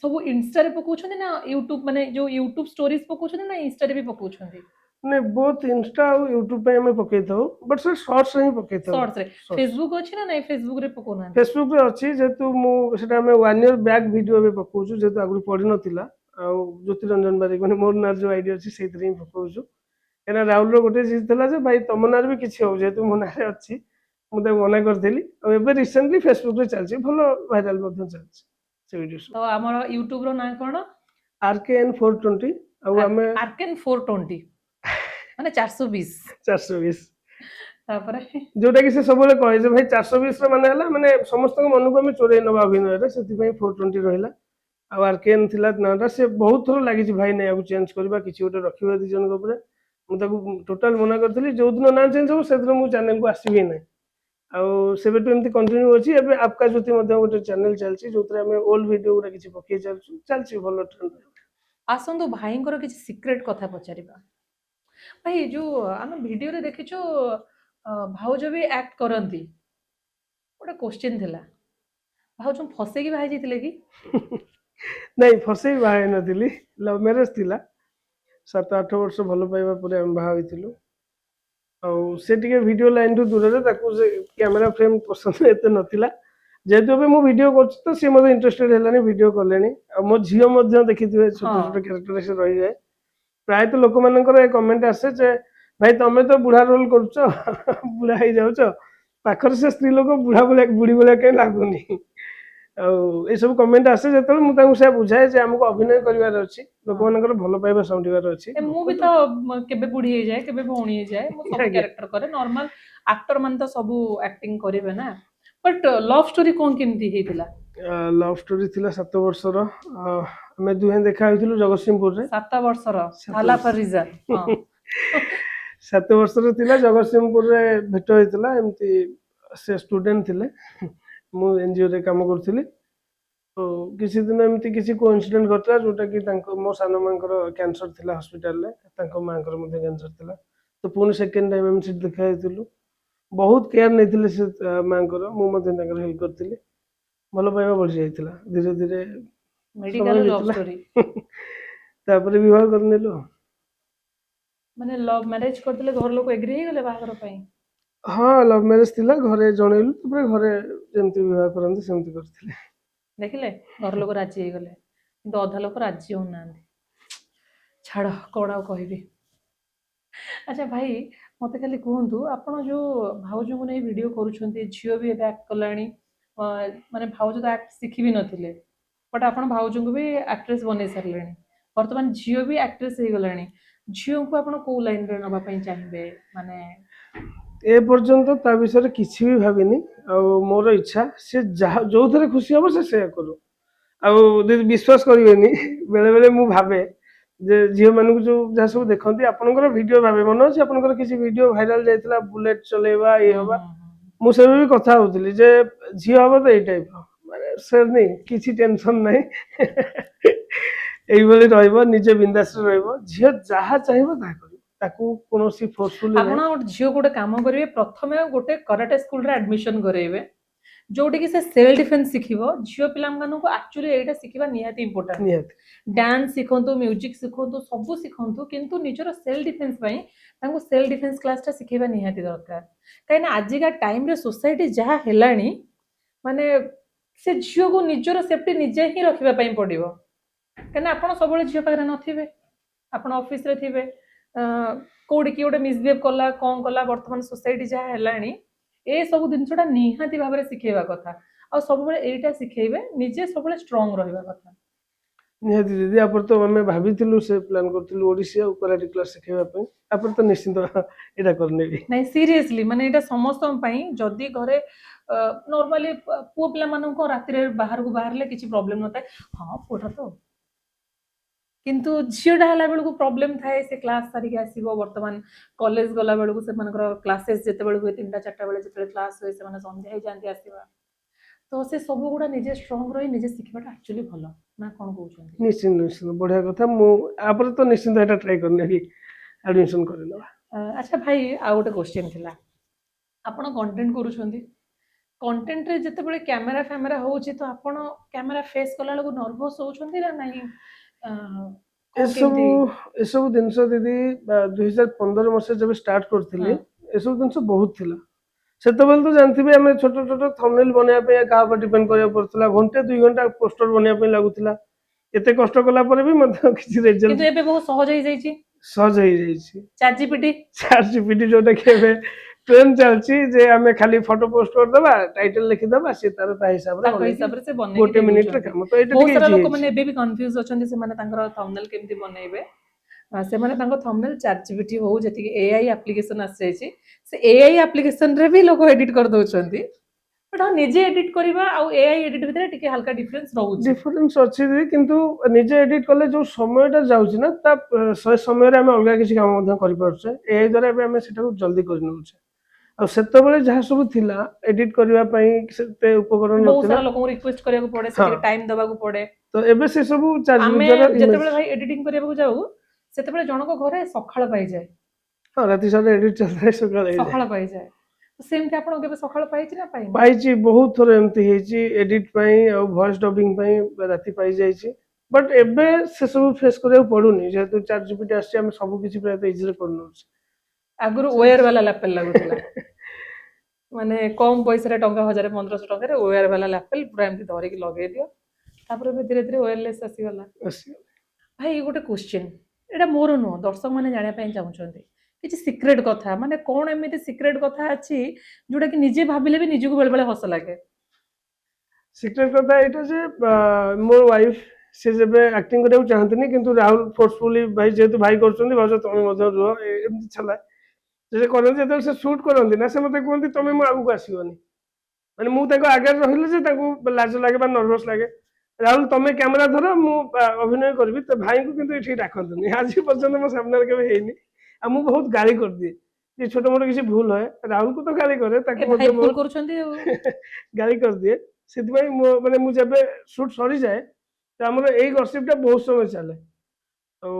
ସବୁ ଇନଷ୍ଟାରେ ପକଉଛନ୍ତି ନା ୟୁଟ୍ୟୁବ ମାନେ ଯୋଉ ୟୁଟ୍ୟୁବ ଷ୍ଟୋରିଜ ପକଉଛନ୍ତି ନା ଇନଷ୍ଟାରେ ବି ପକଉଛନ୍ତି ମାନେ ବୋଥ ଇନଷ୍ଟା ଆଉ ୟୁଟ୍ୟୁବ ପାଇଁ ଆମେ ପକେଇଥାଉ ବଟ୍ ସେ ସର୍ଟସରେ ହିଁ ପକେଇଥାଉ ସର୍ଟସରେ ଫେସବୁକ୍ ଅଛି ନା ନାଇଁ ଫେସବୁକରେ ପକଉନାହାନ୍ତି ଫେସବୁକରେ ଅଛି ଯେହେତୁ ମୁଁ ସେଟା ଆମେ 1 ଇୟର ବ୍ୟାକ୍ ଭିଡିଓ ଏବେ ପକଉଛୁ ଯେହେତୁ ଆଗରୁ ପଡିନଥିଲା ଆଉ ଜ୍ୟୋତିରଞ୍ଜନ ବାରିକ ମାନେ ମୋର ନାଁରେ ଯୋଉ ଆଇଡି ଅଛି ସେଇଥିରେ ହିଁ ପକଉଛୁ କାହିଁକିନା ରାହୁଲର ଗୋଟେ ଜିନିଷ ଥିଲା ଯେ ଭାଇ ତମ ନାଁରେ ବି କିଛି ହଉ ଯେହେତୁ ମୋ ନାଁରେ ଅଛି ମୁଁ ତାକୁ ମନା କରିଥିଲି ଆଉ ଏବେ ରିସେଣ୍ଟଲି ଫେସବୁକରେ ଚାଲିଛି ଭଲ ଭାଇରାଲ ମଧ୍ୟ ଚାଲିଛି ସେ ଭିଡିଓ ତ ଆମର ୟୁଟ୍ୟୁବର ନାଁ କଣ RKN420 ଆଉ ଆମେ RKN420 ମାନେ 420 420 ତାପରେ ଯୋଉଟା କି ସେ ସବୁବେଳେ କହେ ଯେ ଭାଇ 420ର ମାନେ ହେଲା ମାନେ ସମସ୍ତଙ୍କ ମନକୁ ଆମେ ଚୋରେଇ ନେବା ଅଭିନୟରେ ସେଥିପାଇଁ 420 ରହିଲା ଆଉ RKN ଥିଲା ନାଁଟା ସେ ବହୁତ ଥର ଲାଗିଛି ଭାଇ ନାଇଁ ଆକୁ ଚେଞ୍ଜ କରିବା କିଛି ଗୋଟେ ରଖିବା ଦି ଜଣଙ୍କ ଉପରେ ମୁଁ ତାକୁ ଟୋଟାଲ ମନା କରିଥିଲି ଯୋଉଦିନ ନାଁ ଚେଞ୍ଜ ହବ ସେଦିନ ମୁଁ ଚ୍ୟାନେଲକୁ ଆସିବି ନାହିଁ ଆଉ ସେବେଠୁ ଏମିତି କଣ୍ଟିନ୍ୟୁ ଅଛି ଏବେ ଆପକା ଜ୍ୟୋତି ମଧ୍ୟ ଗୋଟେ ଚ୍ୟାନେଲ ଚାଲିଛି ଯୋଉଥିରେ ଆମେ ଓଲ୍ଡ ଭିଡିଓ ଗୁଡ଼ା କିଛି ପକେଇ ଚାଲିଛି ଭଲ ଟ୍ରେଣ୍ଡ ଆସନ୍ତୁ ଭାଇଙ୍କର କିଛି ସିକ୍ରେଟ କଥା ପଚାରିବା ଭାଇ ଯୋଉ ଆମେ ଭିଡିଓରେ ଦେଖିଛୁ ଭାଉଜ ବି ଆକ୍ଟ କରନ୍ତି ଗୋଟେ କ୍ୱେଶ୍ଚିନ୍ ଥିଲା ଭାଉଜ ଫସେଇକି ବାହା ଯାଇଥିଲେ କି ନାଇଁ ଫସେଇ ବାହା ହେଇନଥିଲି ଲଭ୍ ମ୍ୟାରେଜ ଥିଲା 7-8 ବର୍ଷ ଭଲ ପାଇବା ପରେ ଆମେ ବାହା ହୋଇଥିଲୁ ଆଉ ସେ ଟିକେ ଭିଡିଓ ଲାଇନରୁ ଦୂରରେ ତାକୁ ସେ କ୍ୟାମେରା ଫ୍ରେମ ପସନ୍ଦ ଏତେ ନଥିଲା ଯେହେତୁ ଏବେ ମୁଁ ଭିଡିଓ କରୁଛି ତ ସିଏ ମୋତେ ଇଣ୍ଟରେଷ୍ଟେଡ ହେଲାନି ଭିଡିଓ କଲେଣି ଆଉ ମୋ ଝିଅ ମଧ୍ୟ ଦେଖିଥିବେ ଛୋଟ ଛୋଟ କ୍ୟାରେକ୍ଟର ସେ ରହିଯାଏ ପ୍ରାୟତଃ ଲୋକମାନଙ୍କର ଏ କମେଣ୍ଟ ଆସେ ଯେ ଭାଇ ତମେ ତ ବୁଢା ରୋଲ କରୁଛ ବୁଢା ହେଇଯାଉଛ ପାଖରେ ସେ ସ୍ତ୍ରୀ ଲୋକ ବୁଢୀ ଭଳିଆ କାହିଁ ଲାଗୁନି ଆଉ ଏସବୁ କମେଣ୍ଟ ଆସେ ଯେତେବେଳେ ମୁଁ ତାଙ୍କୁ ସେୟା ବୁଝାଏ ଯେ ଆମକୁ ଅଭିନୟ କରିବାର ଅଛି ଲୋକମାନଙ୍କର ଭଲ ପାଇବା ସାଉଁଟିବାର ଅଛି ମୁଁ ବି ତ କେବେ ବୁଢୀ ହେଇଯାଏ କେବେ ଭଉଣୀ ହେଇଯାଏ ମୁଁ ସବୁ କ୍ୟାରେକ୍ଟର କରେ ନର୍ମାଲ ଆକ୍ଟର ମାନେ ତ ସବୁ ଆକ୍ଟିଂ କରିବେ ନା ବଟ୍ ଲଭ୍ ଷ୍ଟୋରି କଣ କେମିତି ହେଇଥିଲା ଲଭ୍ ଷ୍ଟୋରି ଥିଲା 7 ବର୍ଷର ଆମେ ଦୁହେଁ ଦେଖା ହୋଇଥିଲୁ ଜଗତସିଂହପୁରରେ 7 ବର୍ଷର ଥାଲା ଫର ରିଜନ 7 ବର୍ଷର ଥିଲା ଜଗତସିଂହପୁରରେ ଭେଟ ହେଇଥିଲା ଏମିତି ସେ ଷ୍ଟୁଡେଣ୍ଟ ଥିଲେ ମୁଁ ଏନଜିଓରେ କାମ କରୁଥିଲି କିଛି ଦିନ ଏମିତି କିଛି କୋଇନ୍ସିଡେଣ୍ଟ ଘଟିଲା ଯୋଉଟା କି ତାଙ୍କ ମୋ ସାନ ମାଙ୍କର କ୍ୟାନ୍ସର ଥିଲା ହସ୍ପିଟାଲରେ ତାଙ୍କ ମାଙ୍କର ମଧ୍ୟ କ୍ୟାନ୍ସର ଥିଲା ତ ପୁଣି ସେକେଣ୍ଡ ଟାଇମ୍ ଆମେ ସେଠି ଦେଖା ହେଇଥିଲୁ ବହୁତ କେୟାର ନେଇଥିଲେ ସେ ମାଙ୍କର ମୁଁ ମଧ୍ୟ ତାଙ୍କର ହେଲ୍ପ କରିଥିଲି ଭଲ ପାଇବା ବଢି ଯାଇଥିଲା ଧୀରେ ଧୀରେ ମେଡିକାଲ ଲଭ୍ ଷ୍ଟୋରି ତାପରେ ବିବାହ କରିନେଲୁ। ମାନେ ଲଭ୍ ମ୍ୟାରେଜ କରିଦେଲେ ଘର ଲୋକ ଏଗ୍ରି ହେଇଗଲେ ବାହାଘର ପାଇଁ? ହଁ ଲଭ୍ ମ୍ୟାରେଜ ଥିଲା, ଘରେ ଜଣେଇଲୁ, ତାପରେ ଘରେ ଯେମିତି ବିବାହ କରନ୍ତି ସେମିତି କରିଥିଲେ। ଦେଖିଲେ ଘର ଲୋକ ରାଜି ହେଇଗଲେ, କିନ୍ତୁ ଅଧା ଲୋକ ରାଜି ହଉନାହାନ୍ତି। ଛାଡ଼ କ'ଣ ଆଉ କହିବି। ଆଚ୍ଛା ଭାଇ, ମୋତେ ଖାଲି କୁହନ୍ତୁ, ଆପଣ ଯୋଉ ଭାଉଜଙ୍କୁ ନେଇ ଭିଡ଼ିଓ କରୁଛନ୍ତି, ଝିଅ ବି ଏବେ ଆକ୍ଟ କଲାଣି, ମାନେ ଭାଉଜ ତ ଆକ୍ଟ ଶିଖି ବି ନଥିଲେ, ବଟ୍ ଆପଣ ଭାଉଜଙ୍କୁ ବି ଆକ୍ଟ୍ରେସ୍ ବନେଇ ସାରିଲେଣି, ବର୍ତ୍ତମାନ ଝିଅ ବି ଆକ୍ଟ୍ରେସ୍ ହେଇଗଲାଣି। ଝିଅଙ୍କୁ ଆପଣ କୋଉ ଲାଇନରେ ନେବା ପାଇଁ ଚାହିଁବେ? ମାନେ ଏ ପର୍ଯ୍ୟନ୍ତ ତା ବିଷୟରେ କିଛି ବି ଭାବିନି, ଆଉ ମୋର ଇଚ୍ଛା ସେ ଯାହା ଯୋଉଥିରେ ଖୁସି ହବ ସେ ସେଇଆ କରୁ। ଆଉ ଯଦି ବିଶ୍ୱାସ କରିବେନି, ବେଳେ ବେଳେ ମୁଁ ଭାବେ ଯେ ଝିଅମାନଙ୍କୁ ଯୋଉ ଯାହା ସବୁ ଦେଖନ୍ତି, ଆପଣଙ୍କର ଭିଡ଼ିଓ ଭାବେ, ମନେ ଅଛି ଆପଣଙ୍କର କିଛି ଭିଡ଼ିଓ ଭାଇରାଲ ଯାଇଥିଲା ବୁଲେଟ୍ ଚଲେଇବା ଇଏ ହବା, ମୁଁ ସେବେ ବି କଥା ହଉଥିଲି ଯେ ଝିଅ ହବ ତ ଏଇ ଟାଇପର, ମାନେ ସେମିତି କିଛି ଟେନସନ ନାହିଁ। ଏଇଭଳି ରହିବ, ନିଜେ ବିନ୍ଦାସରେ ରହିବ, ଝିଅ ଯାହା ଚାହିଁବ ତାହା କରିବ, ତାକୁ କୌଣସି ଫୋର୍ସଫୁଲି ଆପଣ ନାହିଁ। ଗୋଟେ ଝିଅକୁ ଗୋଟେ କାମ କରିବେ, ପ୍ରଥମେ ଗୋଟେ କରାଟେ ସ୍କୁଲରେ ଆଡମିସନ କରେଇବେ, ଯୋଉଠିକି ସେ ସେଲ୍ଫ ଡିଫେନ୍ସ ଶିଖିବ। ଝିଅ ପିଲାମାନଙ୍କୁ ଆକ୍ଚୁଆଲି ଏଇଟା ଶିଖିବା ନିହାତି ଇମ୍ପୋର୍ଟାଣ୍ଟ। ନିହାତି ଡ୍ୟାନ୍ସ ଶିଖନ୍ତୁ, ମ୍ୟୁଜିକ୍ ଶିଖନ୍ତୁ, ସବୁ ଶିଖନ୍ତୁ, କିନ୍ତୁ ନିଜର ସେଲ୍ଫ ଡିଫେନ୍ସ ପାଇଁ ତାଙ୍କୁ ସେଲ୍ଫ ଡିଫେନ୍ସ କ୍ଲାସଟା ଶିଖେଇବା ନିହାତି ଦରକାର। କାହିଁକିନା ଆଜିକା ଟାଇମରେ ସୋସାଇଟି ଯାହା ହେଲାଣି, ମାନେ ସେ ଝିଅକୁ ନିଜର ସେଫ୍ଟି ନିଜେ ହିଁ ରଖିବା ପାଇଁ ପଡ଼ିବ। କାହିଁକିନା ଆପଣ ସବୁବେଳେ ଝିଅ ପାଖରେ ନଥିବେ, ଆପଣ ଅଫିସରେ ଥିବେ, କୋଉଠି କିଏ ଗୋଟେ ମିସବିହେଭ୍ କଲା, କ'ଣ କଲା, ବର୍ତ୍ତମାନ ସୋସାଇଟି ଯାହା ହେଲାଣି, ଏ ସବୁ ଜିନିଷଟା ନିହାତି ଭାବରେ ଶିଖେଇବା କଥା। ଆଉ ସବୁବେଳେ ଏଇଟା ଶିଖେଇବେ, ନିଜେ ସବୁବେଳେ ଷ୍ଟ୍ରଙ୍ଗ ରହିବା କଥା। ନିହାତି ଦିଦି, ଆପରେ ତ ଆମେ ଭାବିଥିଲୁ, ସେ ପ୍ଲାନ୍ କରିଥିଲୁ ଓଡ଼ିଶୀ ଆଉ କରାଟେ କ୍ଲାସ୍ ଶିଖେଇବା ପାଇଁ, ତାପରେ ତ ନିଶ୍ଚିନ୍ତ ଏଇଟା କରିନେବି। ନାଇଁ ସିରିୟସଲି, ମାନେ ଏଇଟା ସମସ୍ତଙ୍କ ପାଇଁ। ଯଦି ଘରେ ନର୍ମାଲି ପୁଅ ପିଲାମାନଙ୍କୁ ରାତିରେ ବାହାରକୁ ବାହାରିଲେ କିଛି ପ୍ରୋବ୍ଲେମ ନଥାଏ, ହଁ ପୁଅଟା ତ, କିନ୍ତୁ ଝିଅଟା ହେଲା ବେଳକୁ ପ୍ରୋବ୍ଲେମ ଥାଏ। ସେ କ୍ଲାସ୍ ସାରିକି ଆସିବ, ବର୍ତ୍ତମାନ କଲେଜ ଗଲା ବେଳକୁ ସେମାନଙ୍କର କ୍ଲାସେସ୍ ଯେତେବେଳେ ହୁଏ 3ଟା 4ଟା ବେଳେ ଯେତେବେଳେ କ୍ଲାସ୍ ହୁଏ, ସେମାନେ ସନ୍ଧ୍ୟା ହେଇଯାଆନ୍ତି ଆସିବା। ତ ସେ ସବୁ ଗୁଡ଼ା ନିଜେ ଷ୍ଟ୍ରଙ୍ଗ ରହି ନିଜେ ଶିଖିବାଟା ଆକ୍ଚୁଆଲି ଭଲ, ନା କ'ଣ କହୁଛନ୍ତି? ନିଶ୍ଚିନ୍ତ ନିଶ୍ଚିନ୍ତ ବଢ଼ିଆ କଥା, ମୁଁ ଆପରେ ତ ନିଶ୍ଚିନ୍ତ ଏଇଟା ଟ୍ରାଏ କରିନେବି, ଆଡମିସନ କରିନେବା। ଆଚ୍ଛା ଭାଇ, ଆଉ ଗୋଟେ କ୍ୱେଶ୍ଚିନ୍ ଥିଲା। ଆପଣ କଣ୍ଟେଣ୍ଟ କରୁଛନ୍ତି, କଣ୍ଟେଣ୍ଟରେ ଯେତେବେଳେ କ୍ୟାମେରା ଫ୍ୟାମେରା ହେଉଛି, ତ ଆପଣ କ୍ୟାମେରା ଫେସ୍ କଲା ବେଳକୁ ନର୍ଭସ୍ ହେଉଛନ୍ତି ନା ନାହିଁ? କ'ଣ କେମିତି? ଏସବୁ ଜିନିଷ ଦିଦି 2015 ମସିହା ଯେବେ ଷ୍ଟାର୍ଟ କରିଥିଲି, ଏସବୁ ଜିନିଷ ବହୁତ ଥିଲା। ସେତେବେଳେ ତ ଜାଣିଥିବେ, ଆମେ ଛୋଟ ଛୋଟ ଥମ୍ବନେଲ୍ ବନେଇବା ପାଇଁ କାହା ଉପରେ ଡିପେଣ୍ଡ କରିବାକୁ ପଡୁଥିଲା, ଘଣ୍ଟେ 2 ଘଣ୍ଟା ପୋଷ୍ଟର ବନେଇବା ପାଇଁ ଲାଗୁଥିଲା। ଏତେ କଷ୍ଟ କଲା ପରେ ବି ମଧ୍ୟ କିଛି ରେଜଲ୍ଟ, କିନ୍ତୁ ଏବେ ବହୁତ ସହଜ ହେଇଯାଇଛି, ସହଜ ହେଇଯାଇଛି। Chat GPT. ଚାଟ୍ ଜିପିଟି ଯୋଉଟା କି ଏବେ ଟ୍ରେଣ୍ଡ ଚାଲିଛି, ଯେ ଆମେ ଖାଲି ଫଟୋ ପୋଷ୍ଟ କରିଦେବା, ଟାଇଟଲ ଲେଖିଦେବା, ସେ ତାର ତା ହିସାବରେ ତାଙ୍କ ବନେଇକି ହିସାବରେ ସେ ବନେଇକି ଗୋଟେ ଦେଇ ମିନିଟରେ ଦଉଛନ୍ତି। କାମ, ତ ଏଇଟା ବହୁତ ଟିକେ ସାରା ଇଜି ଲୋକମାନେ ହେଇଛି। ଏବେ ବି କନଫ୍ୟୁଜ ଅଛନ୍ତି, ସେମାନେ ତାଙ୍କର ଥମ୍ବନେଲ୍ କେମିତି ବନେଇବେ। ସେମାନେ ତାଙ୍କ ଥମ୍ବନେଲ୍ ଚାଟ୍ ଜିପିଟି ହଉ, ଯେତିକି ଏଆଇ ଆପ୍ଲିକେସନ ଆସିଯାଇଛି, ସେ ଏଆଇ ଆପ୍ଲିକେସନରେ ବି ଲୋକ ଏଡିଟ୍ କରିଦଉଛନ୍ତି। ବଟ୍ ହଁ, ନିଜେ ଏଡିଟ୍ କରିବା ଆଉ ଏଆଇ ଏଡିଟ୍ ଭିତରେ ଟିକେ ହାଲକା ଡିଫରେନ୍ସ ରହୁଛି। ଡିଫରେନ୍ସ ଅଛି ଦିଦି, କିନ୍ତୁ ନିଜେ ଏଡିଟ୍ କଲେ ଯୋଉ সময়ଟା ଯାଉଛି ନା, ତା ସେ ସମୟରେ ଆମେ ଅଲଗା କିଛି କାମ ମଧ୍ୟ କରିପାରୁଛେ। ଏଆଇ ଦ୍ୱାରା ଏବେ ଆମେ ସେଟାକୁ ଜଲ୍ଦି କରିନେଉଛେ। ଆଉ ସେତେବେଳେ ଯାହା ସବୁ ଥିଲା ଏଡିଟ୍ କରିବା ପାଇଁ ସେତେ ଉପକରଣ ବହୁତ ନଥିଲା। ସାରା ଲୋକଙ୍କୁ ରିକ୍ୱେଷ୍ଟ କରିବାକୁ ପଡେ, ହଁ, ସେତିକି ଟାଇମ୍ ଦେବାକୁ ପଡେ। ତ ଏବେ ସେ ସବୁ ଚାଟ୍ ଜିପିଟି ଆମେ ଦ୍ୱାରା ଇମେଜ, ଯେତେବେଳେ ଭାଇ ଏଡିଟିଂ କରିବାକୁ ଯାଉ, ସେତେବେଳେ ଜଣଙ୍କ ଘରେ ସକାଳ ପାଇଯାଏ, ହଁ ରାତି ସାରା ଏଡିଟ୍ ଚାଲିଥାଏ, ସକାଳ ହେଇଯାଏ। ସକାଳ ପାଇଯାଏ। ସେମିତି ଆପଣ କେବେ ସକାଳ ପାଇଛି ନା ପାଇନି? ପାଇଛି, ବହୁତ ଥର ଏମିତି ହେଇଛି, ଏଡିଟ୍ ପାଇଁ ଆଉ ଭଏସ୍ ଡବିଂ ପାଇଁ ରାତି ପାଇଯାଇଛି। ବଟ୍ ଏବେ ସେସବୁ ଫେସ୍ କରିବାକୁ ପଡୁନି, ଯେହେତୁ ଚାଟ୍ ଜିପିଟି ଆସିଛି, ଆମେ ସବୁ କିଛି ପ୍ରାୟତଃ ଇଜିଲି କରିନେଉଛେ। ଆଗରୁ ଓୟାର ବାଲା ଲାପେଲ ଲାଗୁଥିଲା, ମାନେ କମ ପଇସାରେ ଟଙ୍କା 1000 1500 ଟଙ୍କାରେ ଓୟାର ବାଲା ଲାପେଲ ପୁରା ଏମିତି ଧରିକି ଲଗେଇ ଦିଅ, ତାପରେ ଏବେ ଧୀରେ ଧୀରେ ୱାୟାରଲେସ୍ ଆସିଗଲା। ଭାଇ ଗୋଟେ କ୍ୱେଶ୍ଚିନ୍, ଏଇଟା ମୋର ନୁହଁ, ଦର୍ଶକମାନେ ଜାଣିବା ପାଇଁ ଚାହୁଁଛନ୍ତି, କିଛି ସିକ୍ରେଟ୍ କଥା, ମାନେ କ'ଣ ଏମିତି ସିକ୍ରେଟ୍ କଥା ଅଛି ଯୋଉଟା କି ନିଜେ ଭାବିଲେ ବି ନିଜକୁ ବେଳେ ବେଳେ ହସ ଲାଗେ? ସିକ୍ରେଟ୍ କଥା ଏଇଟା ଯେ ମୋ ୱାଇଫ୍, ସେ ଯେବେ ଆକ୍ଟିଂ କରିବାକୁ ଚାହାନ୍ତିନି, କିନ୍ତୁ ରାହୁଲ ଫୋର୍ସଫୁଲି, ଭାଇ ଯେହେତୁ ଭାଇ କରୁଛନ୍ତି, ଭାଉଜ ତମେ ମଧ୍ୟ ରୁହ, ଏମିତି ଥିଲା। ସେ କରନ୍ତି, ଯେତେବେଳେ ସେ ସୁଟ୍ କରନ୍ତି ନା, ସେ ମତେ କୁହନ୍ତି ତମେ ମୋ ଆଗକୁ ଆସିବନି। ମାନେ ମୁଁ ତାଙ୍କ ଆଗରେ ରହିଲେ ଯେ ତାଙ୍କୁ ଲାଜ ଲାଗେ ବା ନର୍ଭସ୍ ଲାଗେ। ରାହୁଲ ତମେ କ୍ୟାମେରା ଧର, ମୁଁ ଅଭିନୟ କରିବି, ତ ଭାଇଙ୍କୁ କିନ୍ତୁ ଏଠିକି ଡାକନ୍ତୁନି। ଆଜି ପର୍ଯ୍ୟନ୍ତ ମୋ ସାମ୍ନାରେ କେବେ ହେଇନି। ଆଉ ମୁଁ ବହୁତ ଗାଳି କରିଦିଏ, ଯେ ଛୋଟ ମୋଟ କିଛି ଭୁଲ ହୁଏ, ରାହୁଲକୁ ତ ଗାଳି କରେ, ତାକୁ ଏ ଭାଇ ମଧ୍ୟ ଭୁଲ ବହୁତ କରୁଛନ୍ତି ଆଉ। ଗାଳି କରିଦିଏ। ସେଥିପାଇଁ ମାନେ ମୁଁ ଯେବେ ସୁଟ୍ ସରିଯାଏ, ତ ଆମର ଏଇ ଗସିପଟା ବହୁତ ସମୟ ଚାଲେ। ଆଉ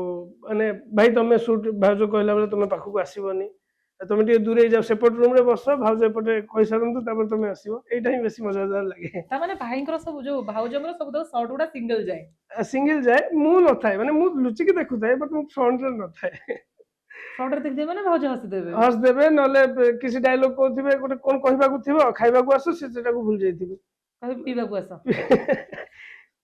ମାନେ ଭାଇ ତମେ ସୁଟ୍, ଭାଉଜ କହିଲା ବେଳେ ତମେ ପାଖକୁ ଆସିବନି, তুমি ଟିକେ ଦୂରେଇ ଯାଅ ସେପଟ ରୁମ୍ ରେ ବସ ଭାଉଜ ଏପଟେ କହିସାରନ୍ତୁ ତାପରେ ତମେ ଆସିବ ଏଇଟା ହିଁ ବେଶୀ ମଜାଦାର ଲାଗେ ତା ମାନେ ଭାଇଙ୍କର ସବୁ ଯୋଉ ଭାଉଜଙ୍କର ସବୁ ତ ସର୍ଟ ଗୁଡା ସିଙ୍ଗଲ ଯାଏ। ସିଙ୍ଗଲ ଯାଏ ମୁଁ ନଥାଏ ମାନେ ମୁଁ ଲୁଚିକି ଦେଖୁଥାଏ ବଟ୍ ମୁଁ ଫ୍ରଣ୍ଟରେ ନଥାଏ ସର୍ଟରେ ଦେଖିଦେବେ ମାନେ ଭାଉଜ ହସିଦେବେ। ହସ୍ ଦେବେ ନହେଲେ କିଛି ଡାଇଲଗ କହୁଥିବେ ଗୋଟେ କଣ କହିବାକୁ ଥିବ ଖାଇବାକୁ ଆସ ସେ ସେଟାକୁ ଭୁଲି ଯାଇଥିବେ କହିବେ ପିଇବାକୁ ଆସ।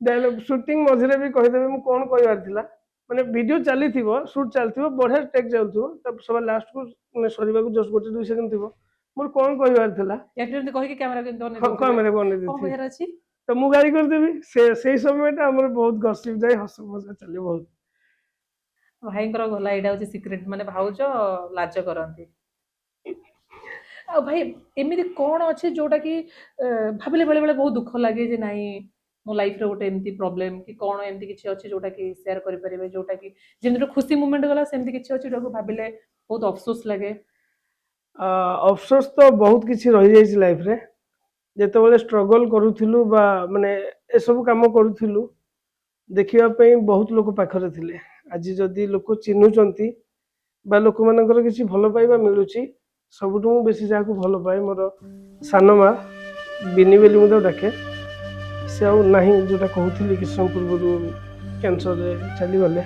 ଡାଇଲଗ ସୁଟିଂ ମଝିରେ ବି କହିଦେବେ ମୁଁ କଣ କହିବାର ଥିଲା ମାନେ ଭିଡିଓ ଚାଲିଥିବ ସୁଟ୍ ଚାଲିଥିବ ବଢିଆ ଟେକ୍ ଯାଉଥିବ ସବା ଲାଷ୍ଟକୁ ମାନେ ସରିବାକୁ ଜଷ୍ଟ 1-2 ସେକେଣ୍ଡ ଥିବ ମୋର କଣ କହିବାର ଥିଲା ଏଠି ଏମିତି କହିକି କ୍ୟାମେରା କେମିତି ଅନେଇ କଣ ଦଉଥିବେ ମାନେ କଣ ବନେଇ କହିବାର ଅଛି। ତ ମୁଁ ଗାଳି କରିଦେବି ସେଇ ସମୟଟା ଆମର ବହୁତ ଗସିପ ଯାଏ ହସ ମଜା ଚାଲେ ବହୁତ ଭାଇଙ୍କର ଗଲା ଏଇଟା ହଉଛି ସିକ୍ରେଟ ମାନେ ଭାଉଜ ଲାଜ କରନ୍ତି। ଆଉ ଭାଇ ଏମିତି କଣ ଅଛି ଯୋଉଟା କି ଭାବିଲେ ବେଳେ ବେଳେ ବହୁତ ଦୁଃଖ ଲାଗେ ଯେ ନାଇଁ ମୋ ଲାଇଫରେ ଗୋଟେ ଏମିତି ପ୍ରୋବ୍ଲେମ କି କଣ ଏମିତି କିଛି ଅଛି ଯୋଉଟା କି ସେୟାର କରିପାରିବେ ଯୋଉଟା କି ଯେମିତି ଗୋଟେ ଖୁସି ମୁଭମେଣ୍ଟ ଗଲା ସେମିତି କିଛି ଅଛି ଯୋଉଟାକୁ ଭାବିଲେ ବହୁତ ଅଫସୋସ ଲାଗେ। ଅଫସୋସ ତ ବହୁତ କିଛି ରହିଯାଇଛି ଲାଇଫରେ ଯେତେବେଳେ ଷ୍ଟ୍ରଗଲ କରୁଥିଲୁ ବା ମାନେ ଏସବୁ କାମ କରୁଥିଲୁ ଦେଖିବା ପାଇଁ ବହୁତ ଲୋକ ପାଖରେ ଥିଲେ ଆଜି ଯଦି ଲୋକ ଚିହ୍ନୁଛନ୍ତି ବା ଲୋକମାନଙ୍କର କିଛି ଭଲ ପାଇବା ମିଳୁଛି ସବୁଠୁ ମୁଁ ବେଶୀ ଯାହାକୁ ଭଲ ପାଏ ମୋର ସାନ ମା ବିନି ବୋଲି ମୁଁ ତାକୁ ଡାକେ ସେ ଆଉ ନାହିଁ ଯୋଉଟା କହୁଥିଲି କିଛି ସମୟ ପୂର୍ବରୁ କ୍ୟାନ୍ସରରେ ଚାଲିଗଲେ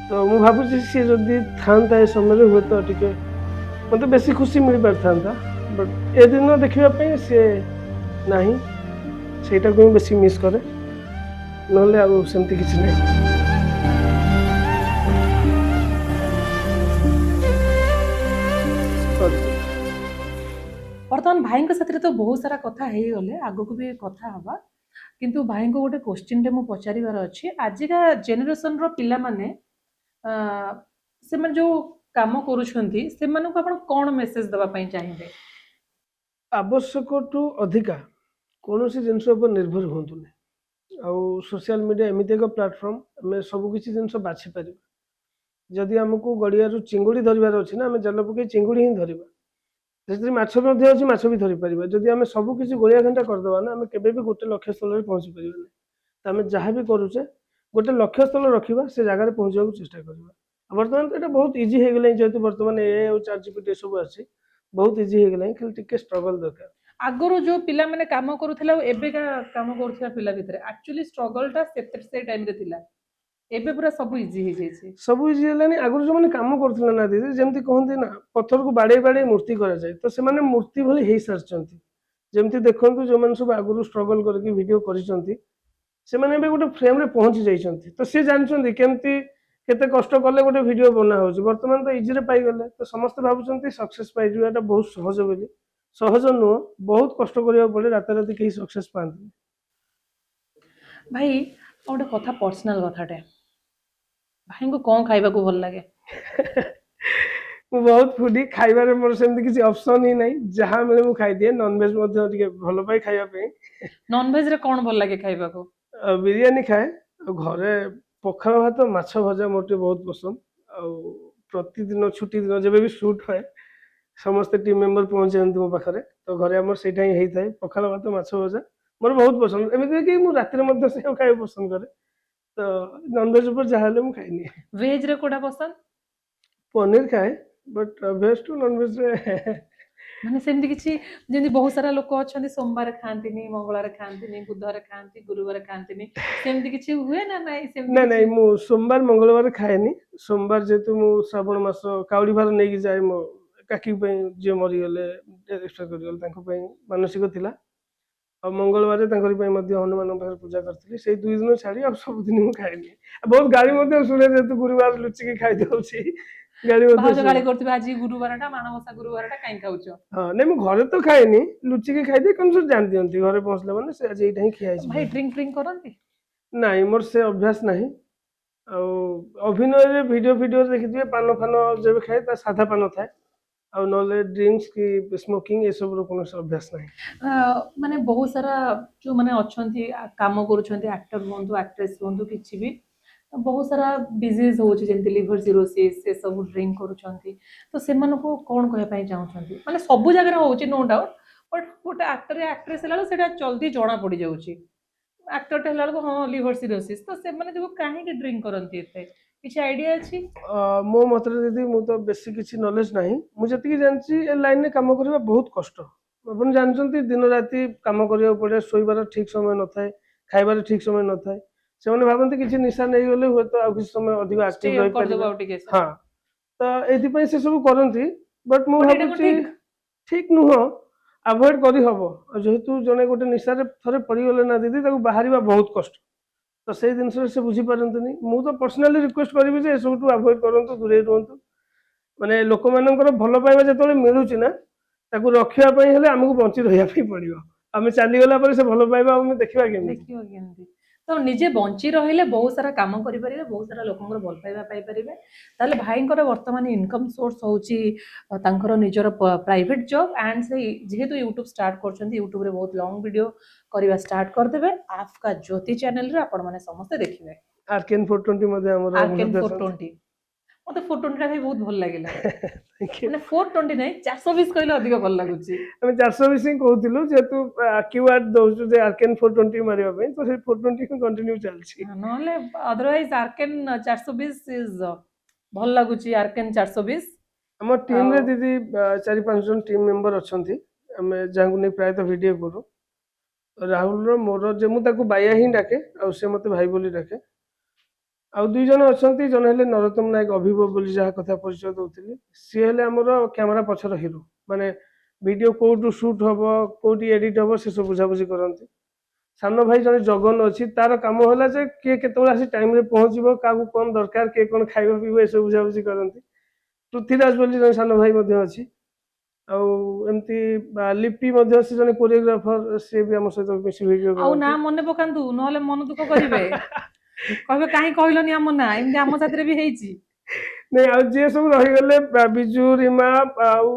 ତ ମୁଁ ଭାବୁଛି ସିଏ ଯଦି ଥାଆନ୍ତା ଏ ସମୟରେ ହୁଏତ ଟିକେ ମତେ ବେଶୀ ଖୁସି ମିଳିପାରିଥାନ୍ତା ବଟ୍ ଏ ଦିନ ଦେଖିବା ପାଇଁ ସିଏ ନାହିଁ ସେଇଟାକୁ ମୁଁ ବେଶୀ ମିସ୍ କରେ ନହେଲେ ଆଉ ସେମିତି କିଛି ନାହିଁ। ବର୍ତ୍ତମାନ ଭାଇଙ୍କ ସାଥିରେ ତ ବହୁତ ସାରା କଥା ହେଇଗଲେ ଆଗକୁ ବି କଥା ହବା କିନ୍ତୁ ଭାଇଙ୍କୁ ଗୋଟେ କ୍ୱେଶ୍ଚିନ୍ଟେ ମୁଁ ପଚାରିବାର ଅଛି ଆଜିକା ଜେନେରେସନର ପିଲାମାନେ ସେମାନେ ଯୋଉ କାମ କରୁଛନ୍ତି ସେମାନଙ୍କୁ ଆପଣ କଣ ମେସେଜ ଦେବା ପାଇଁ ଚାହିଁବେ। ଆବଶ୍ୟକଠୁ ଅଧିକା କୌଣସି ଜିନିଷ ଉପରେ ନିର୍ଭର ହୁଅନ୍ତୁନି ଆଉ ସୋସିଆଲ ମିଡ଼ିଆ ଏମିତି ଏକ ପ୍ଲାଟଫର୍ମ ଆମେ ସବୁ କିଛି ଜିନିଷ ବାଛିପାରିବା ଯଦି ଆମକୁ ଗଡ଼ିଆରୁ ଚିଙ୍ଗୁଡ଼ି ଧରିବାର ଅଛି ନା ଆମେ ଜାଲ ପକେଇ ଚିଙ୍ଗୁଡ଼ି ହିଁ ଧରିବା ସେଥିରେ ମାଛ ମଧ୍ୟ ଅଛି ମାଛ ବି ଧରିପାରିବା ଯଦି ଆମେ ସବୁ କିଛି ଗୋଳିଆ ଘଣ୍ଟା କରିଦେବା ନା ଆମେ କେବେ ବି ଗୋଟେ ଲକ୍ଷ୍ୟସ୍ଥଳରେ ପହଞ୍ଚି ପାରିବାନି ତ ଆମେ ଯାହା ବି କରୁଛେ ଗୋଟେ ଲକ୍ଷ୍ୟସ୍ଥଳ ରଖିବା ସେ ଜାଗାରେ ପହଞ୍ଚିବାକୁ ଚେଷ୍ଟା କରିବା ବର୍ତ୍ତମାନ ତ ଏଇଟା ବହୁତ ଇଜି ହେଇଗଲାଣି ଯେହେତୁ ବର୍ତ୍ତମାନ ଏ ଆଉ ChatGPT ଏସବୁ ଅଛି ବହୁତ ଇଜି ହେଇଗଲାଣି ଖାଲି ଟିକେ ଷ୍ଟ୍ରଗଲ ଦରକାର। ଆଗରୁ ଯୋଉ ପିଲାମାନେ କାମ କରୁଥିଲେ ଆଉ ଏବେକା କାମ କରୁଥିବା ପିଲା ଭିତରେ ଆକ୍ଚୁଆଲି ଷ୍ଟ୍ରଗଲଟା ସେ ଟାଇମରେ ଥିଲା ଏବେ ପୁରା ସବୁ ଇଜି ହେଇଯାଇଛି ସବୁ ଇଜି ହେଲାଣି ଆଗରୁ ଯୋଉମାନେ କାମ କରୁଥିଲେ ନା ଦିଦି ଯେମିତି କହନ୍ତି ନା ପଥରକୁ ବାଡେଇ ବାଡେଇ ମୂର୍ତ୍ତି କରାଯାଏ ତ ସେମାନେ ମୂର୍ତ୍ତି ଭଳି ହେଇସାରିଛନ୍ତି ଯେମିତି ଦେଖନ୍ତୁ ଯୋଉମାନେ ସବୁ ଆଗରୁ ଷ୍ଟ୍ରଗଲ କରିକି ଭିଡିଓ କରିଛନ୍ତି ସେମାନେ ଏବେ ଗୋଟେ ଫ୍ରେମରେ ପହଞ୍ଚି ଯାଇଛନ୍ତି ତ ସେ ଜାଣିଛନ୍ତି କେମିତି କେତେ କଷ୍ଟ କଲେ ଗୋଟେ ଭିଡିଓ ବନା ହଉଛି ବର୍ତ୍ତମାନ ତ ଇଜିରେ ପାଇଗଲେ ତ ସମସ୍ତେ ଭାବୁଛନ୍ତି ସକ୍ସେସ୍ ପାଇଯିବାଟା ବହୁତ ସହଜ ବୋଲି ସହଜ ନୁହଁ ବହୁତ କଷ୍ଟ କରିବାକୁ ପଡେ ରାତାରାତି କେହି ସକ୍ସେସ୍ ପାଆନ୍ତିନି। ଭାଇ ଗୋଟେ କଥା ପର୍ସନାଲ କଥାଟେ ଭାଇଙ୍କୁ କଣ ଖାଇବାକୁ ଭଲ ଲାଗେ। ମୁଁ ବହୁତ ଫୁଡି ଖାଇବାରେ ମୋର ସେମିତି କିଛି ଅପସନ ହିଁ ନାହିଁ ଯାହା ମିଳେ ମୁଁ ଖାଇଦିଏ ନନଭେଜ ମଧ୍ୟ ଟିକେ ଭଲ ପାଏ ଖାଇବା ପାଇଁ ନନଭେଜରେ କଣ ଭଲ ଲାଗେ ଖାଇବାକୁ। ବିରିୟାନୀ ଖାଏ ଆଉ ଘରେ ପଖାଳ ଭାତ ମାଛ ଭଜା ମୋର ଟିକେ ବହୁତ ପସନ୍ଦ ଆଉ ପ୍ରତିଦିନ ଛୁଟି ଦିନ ଯେବେ ବି ସୁଟ୍ ହୁଏ ସମସ୍ତେ ଟିମ୍ ମେମ୍ବର ପହଞ୍ଚି ଯାଆନ୍ତି ମୋ ପାଖରେ ତ ଘରେ ଆମର ସେଇଟା ହିଁ ହେଇଥାଏ ପଖାଳ ଭାତ ମାଛ ଭଜା ମୋର ବହୁତ ପସନ୍ଦ ଏମିତି କି ମୁଁ ରାତିରେ ମଧ୍ୟ ସେଇଆକୁ ଖାଇବାକୁ ପସନ୍ଦ କରେ ତ ନନଭେଜ ଉପରେ ଯାହା ହେଲେ ମୁଁ ଖାଇନିଏ। ଭେଜରେ କୋଉଟା ପସନ୍ଦ। ପନିର ଖାଏ ବଟ୍ ଭେଜ ଟୁ ନନଭେଜରେ ମାନେ ସେମିତି କିଛି ଯେମିତି ବହୁତ ସାରା ଲୋକ ଅଛନ୍ତି ସୋମବାର ଖାଆନ୍ତିନି ମଙ୍ଗଳବାର ଖାଆନ୍ତିନି ବୁଧବାର ଖାଆନ୍ତି ଗୁରୁବାର ଖାଆନ୍ତିନି ସେମିତି କିଛି ହୁଏ ନା ନାଇଁ ସେମିତି ନାଇଁ କିଛି ନାଇଁ ମୁଁ ସୋମବାର ମଙ୍ଗଳବାର ଖାଏନି ସୋମବାର ଯେହେତୁ ମୁଁ ଶ୍ରାବଣ ମାସ କାଉଡି ଭାର ନେଇକି ଯାଏ ମୋ କାକି ପାଇଁ ଯିଏ ମରିଗଲେ ଏକ୍ସଟ୍ରା କରିଗଲେ ତାଙ୍କ ପାଇଁ ମାନସିକ ଥିଲା ଆଉ ମଙ୍ଗଳବାର ତାଙ୍କରି ପାଇଁ ମଧ୍ୟ ହନୁମାନଙ୍କ ପାଖରେ ପୂଜା କରିଥିଲି ସେଇ 2 ଦିନ ଛାଡି ଆଉ ସବୁଦିନ ମୁଁ ଖାଏନି ବହୁତ ଗାଳି ମଧ୍ୟ ଶୁଣେ ଯେହେତୁ ଗୁରୁବାର ଲୁଚିକି ଖାଇଦଉଛି ଗାଳି ମଧ୍ୟ ଭାଉଜ ଗାଳି ଶୁଣେ କରୁଥିବେ ଆଜି ଗୁରୁବାରଟା ମାଣବସା ଗୁରୁବାରଟା କାଇଁ ଖାଉଛ। ହଁ ନାଇଁ ମୁଁ ଘରେ ତ ଖାଏନି ଲୁଚିକି ଖାଇଦିଏ କିନ୍ତୁ ସବୁ ଜାଣି ଦିଅନ୍ତି ଘରେ ପହଞ୍ଚିଲା ମାନେ ସେ ଆଜି ଏଇଟା ହିଁ ଖିଆ ହେଇଛି ଭାଇ ଡ୍ରିଙ୍କ ଫ୍ରିଙ୍କ କରନ୍ତି। ନାଇଁ ମୋର ସେ ଅଭ୍ୟାସ ନାହିଁ ଆଉ ଅଭିନୟରେ ଭିଡିଓ ଦେଖିଥିବେ ପାନ ଫାନ ଯେବେ ଖାଏ ତା ସାଧା ପାନ ଥାଏ ଆଉ ନହେଲେ ଡ୍ରିଙ୍କସ କି ସ୍ମୋକିଂ ଏସବୁର କୌଣସି ଅଭ୍ୟାସ ନାହିଁ। ମାନେ ବହୁତ ସାରା ଯୋଉମାନେ ଅଛନ୍ତି କାମ କରୁଛନ୍ତି ଆକ୍ଟର ହୁଅନ୍ତୁ ଆକ୍ଟ୍ରେସ୍ ହୁଅନ୍ତୁ କିଛି ବି ବହୁତ ସାରା ଡିଜିଜ୍ ହଉଛି ଯେମିତି ଲିଭର ସିରୋସିସ୍ ସେ ସବୁ ଡ୍ରିଙ୍କ କରୁଛନ୍ତି ତ ସେମାନଙ୍କୁ କଣ କହିବା ପାଇଁ ଚାହୁଁଛନ୍ତି ମାନେ ସବୁ ଜାଗାରେ ହଉଛି ନୋ ଡାଉଟ୍ ବଟ୍ ଗୋଟେ ଆକ୍ଟର ଆକ୍ଟ୍ରେସ୍ ହେଲା ବେଳକୁ ସେଇଟା ଜଲ୍ଦି ଜଣା ପଡିଯାଉଛି ଆକ୍ଟରଟା ହେଲା ବେଳକୁ ହଁ ଲିଭର ସିରୋସିସ୍ ତ ସେମାନେ ଯୋଉ କାହିଁକି ଡ୍ରିଙ୍କ କରନ୍ତି ଏତେ। କିଛି ଆଇडिଆ ଅଛି? ମୋ ମତରେ ଦିଦି ମୁଁ ତ ବେଶୀ କିଛି ନଲେଜ ନାହିଁ। ମୁଁ ଯେତିକି ଜାଣିଛି ଏ ଲାଇନରେ କାମ କରିବା ବହୁତ କଷ୍ଟ। ଆପଣ ଜାଣିଛନ୍ତି ଦିନ ରାତି କାମ କରିବାକୁ ପଡେ, ଶୋଇବାର ଠିକ ସମୟ ନଥାଏ, ଖାଇବାର ଠିକ ସମୟ ନଥାଏ। ସେମାନେ ଭାବନ୍ତି କିଛି ନିଶା ନେଇଗଲେ ହୁଏତ ଆଉ କିଛି ସମୟ ଅଧିକ ଷ୍ଟେ ଆକ୍ଟିଭ ଅଫ୍ କରିଦେବ ରହିପାରିବେ। ଆଉ ଟିକେ ହଁ, ତ ଏଇଥିପାଇଁ ସେ ସବୁ କରନ୍ତି। ବଟ୍ ମୁଁ ବଟ୍ ଏଇଟା କଣ ଭାବୁଛି ଠିକ? ଠିକ ନୁହଁ, ଆଭଏଡ କରିହବ। ଆଉ ଯେହେତୁ ଜଣେ ଗୋଟେ ନିଶାରେ ଥରେ ପଡିଗଲେ ନା ଦିଦି, ତାକୁ ବାହାରିବା ବହୁତ କଷ୍ଟ। ତ ସେଇ ଜିନିଷରେ ସେ ବୁଝିପାରନ୍ତିନି। ମୁଁ ତ ପର୍ସନାଲି ରିକ୍ୱେଷ୍ଟ କରିବି ଯେ ଏସବୁଠୁ ଆଭଏଡ କରନ୍ତୁ, ଦୂରେଇ ରୁହନ୍ତୁ। ମାନେ ଲୋକମାନଙ୍କର ଭଲ ପାଇବା ଯେତେବେଳେ ମିଳୁଛି ନା, ତାକୁ ରଖିବା ପାଇଁ ହେଲେ ଆମକୁ ବଞ୍ଚି ରହିବା ପାଇଁ ପଡିବ। ଆମେ ଚାଲିଗଲା ପରେ ସେ ଭଲ ପାଇବା ଆମେ ଦେଖିବା କେମିତି? ଦେଖିବ କେମିତି? ତ ନିଜେ ବଞ୍ଚି ରହିଲେ ବହୁତ ସାରା କାମ କରିପାରିବେ, ବହୁତ ସାରା ଲୋକଙ୍କର ଭଲ ପାଇବା ପାଇପାରିବେ। ତାହେଲେ ଭାଇଙ୍କର ବର୍ତ୍ତମାନ ଇନକମ୍ ସୋର୍ସ ହଉଛି ତାଙ୍କର ନିଜର ପ୍ରାଇଭେଟ ଜବ୍ ଆଣ୍ଡ ସେ ଯେହେତୁ ୟୁଟ୍ୟୁବ ଷ୍ଟାର୍ଟ କରୁଛନ୍ତି, ୟୁଟ୍ୟୁବରେ ବହୁତ ଲଙ୍ଗ ଭିଡ଼ିଓ କରିବା ଷ୍ଟାର୍ଟ କରିଦେବେ। ଆଫକା ଜ୍ୟୋତି ଚ୍ୟାନେଲରେ ଆପଣମାନେ ସମସ୍ତେ ଦେଖିବେ। ଆର୍କେନ୍ 420 ମଧ୍ୟ ଆମର ଆର୍କେନ୍ ବନ୍ଧୁ ଅଛନ୍ତି। 420 ମତେ 420ଟା ବି ବହୁତ ଭଲ ଲାଗିଲା। Thank you। ମାନେ 420 ନାହିଁ 420 କହିଲେ ଅଧିକ ଭଲ ଲାଗୁଛି। ଆମେ 420 ହିଁ କହୁଥିଲୁ, ଯେହେତୁ କିୱାର୍ଡ ଦଉଛୁ ଯେ ଆର୍କେନ୍ 420 ମାରିବା ପାଇଁ, ତ ସେ 420 ହିଁ କଣ୍ଟିନ୍ୟୁ ଚାଲିଛି। ନହେଲେ ଅଦରୱାଇଜ ଆର୍କେନ୍ 420 ଇଜ ଭଲ ଲାଗୁଛି। ଆର୍କେନ୍ 420 ଆମ ଟିମରେ ଦିଦି 4-5 ଜଣ ଟିମ୍ ମେମ୍ବର ଅଛନ୍ତି, ଆମେ ଯାହାଙ୍କୁ ନେଇ ପ୍ରାୟତଃ ଭିଡ଼ିଓ କରୁ। ରାହୁଲର ମୋର ଯେ ମୁଁ ତାକୁ ବାୟା ହିଁ ଡାକେ, ଆଉ ସେ ମୋତେ ଭାଇ ବୋଲି ଡାକେ। ଆଉ 2 ଜଣ ଅଛନ୍ତି, ଜଣେ ହେଲେ ନରୋତ୍ତମ ନାୟକ ଅଭିଭବ ବୋଲି ଯାହା କଥା ପରିଚୟ ଦଉଥିଲି। ସିଏ ହେଲେ ଆମର କ୍ୟାମେରା ପଛର ହିରୋ। ମାନେ ଭିଡ଼ିଓ କୋଉଠୁ ସୁଟ୍ ହବ, କୋଉଠି ଏଡିଟ୍ ହବ, ସେସବୁ ବୁଝାବୁଝି କରନ୍ତି। ସାନ ଭାଇ ଜଣେ ଜଗନ ଅଛି, ତାର କାମ ହେଲା ଯେ କିଏ କେତେବେଳେ ଆସି ଟାଇମରେ ପହଞ୍ଚିବ, କାହାକୁ କ'ଣ ଦରକାର, କିଏ କ'ଣ ଖାଇବା ପିଇବ, ଏସବୁ ବୁଝାବୁଝି କରନ୍ତି। ପୃଥ୍ୱୀରାଜ ବୋଲି ଜଣେ ସାନ ଭାଇ ମଧ୍ୟ ଅଛି। ଆଉ ଏମିତି ଲିପି ମଧ୍ୟ, ସେ ଜଣେ କୋରିଓଗ୍ରାଫର, ସିଏ ବି ଆମ ସହିତ ମିଶି ଭିଡ଼ିଓ ଆଉ କରନ୍ତି। ନା ମନେ ପକାନ୍ତୁ, ନହେଲେ ମନ ଦୁଃଖ କରିବେ। କହିବେ କାହିଁ କହିଲନି ଆମ ନା, ଏମିତି ଆମ ସାଥିରେ ବି ହେଇଛି। ନାଇଁ, ଆଉ ଯିଏ ସବୁ ରହିଗଲେ ବିଜୁ, ରିମା, ଆଉ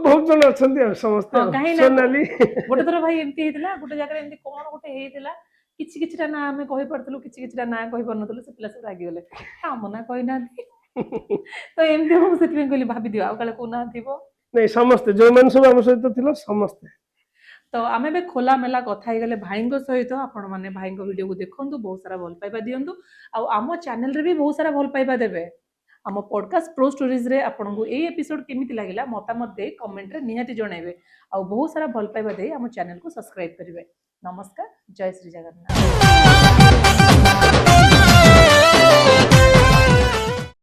ବହୁତ ଜଣ ଅଛନ୍ତି ଆଉ ସମସ୍ତେ, ହଁ ଆଉ କାହିଁ ନା ସୋନାଲି। ଗୋଟେ ଥର ଭାଇ ଏମିତି ହେଇଥିଲା, ଗୋଟେ ଜାଗାରେ ଏମିତି କ'ଣ ଗୋଟେ ହେଇଥିଲା, କିଛି କିଛିଟା ନା ଆମେ କହିପାରୁଥିଲୁ, କିଛି କିଛିଟା ନା କହିପାରୁନଥିଲୁ, ସେ ପିଲା ସବୁ ରାଗିଗଲେ ଆମ ନା କହିନାହାନ୍ତି। ତ ଏମିତି ହବ, ସେଥିପାଇଁ କହିଲି ଭାବିଦିଅ ଆଉ କାଳେ କୋଉ ନା ଥିବ। ନାଇଁ, ସମସ୍ତେ ଯୋଉମାନେ ସବୁ ଆମ ସହିତ ଥିଲା ସମସ୍ତେ। ତ ଆମେ ଏବେ ଖୋଲାମେଲା କଥା ହେଇଗଲେ ଭାଇଙ୍କ ସହିତ। ଆପଣମାନେ ଭାଇଙ୍କ ଭିଡ଼ିଓକୁ ଦେଖନ୍ତୁ, ବହୁତ ସାରା ଭଲ ପାଇବା ଦିଅନ୍ତୁ, ଆଉ ଆମ ଚ୍ୟାନେଲରେ ବି ବହୁତ ସାରା ଭଲ ପାଇବା ଦେବେ। ଆମ ପଡକାଷ୍ଟ ପ୍ରୋ ଷ୍ଟୋରିଜରେ ଆପଣଙ୍କୁ ଏଇ ଏପିସୋଡ କେମିତି ଲାଗିଲା ମତାମତ ଦେଇ କମେଣ୍ଟରେ ନିହାତି ଜଣାଇବେ, ଆଉ ବହୁତ ସାରା ଭଲ ପାଇବା ଦେଇ ଆମ ଚ୍ୟାନେଲକୁ ସବସ୍କ୍ରାଇବ କରିବେ। ନମସ୍କାର, ଜୟ ଶ୍ରୀ ଜଗନ୍ନାଥ।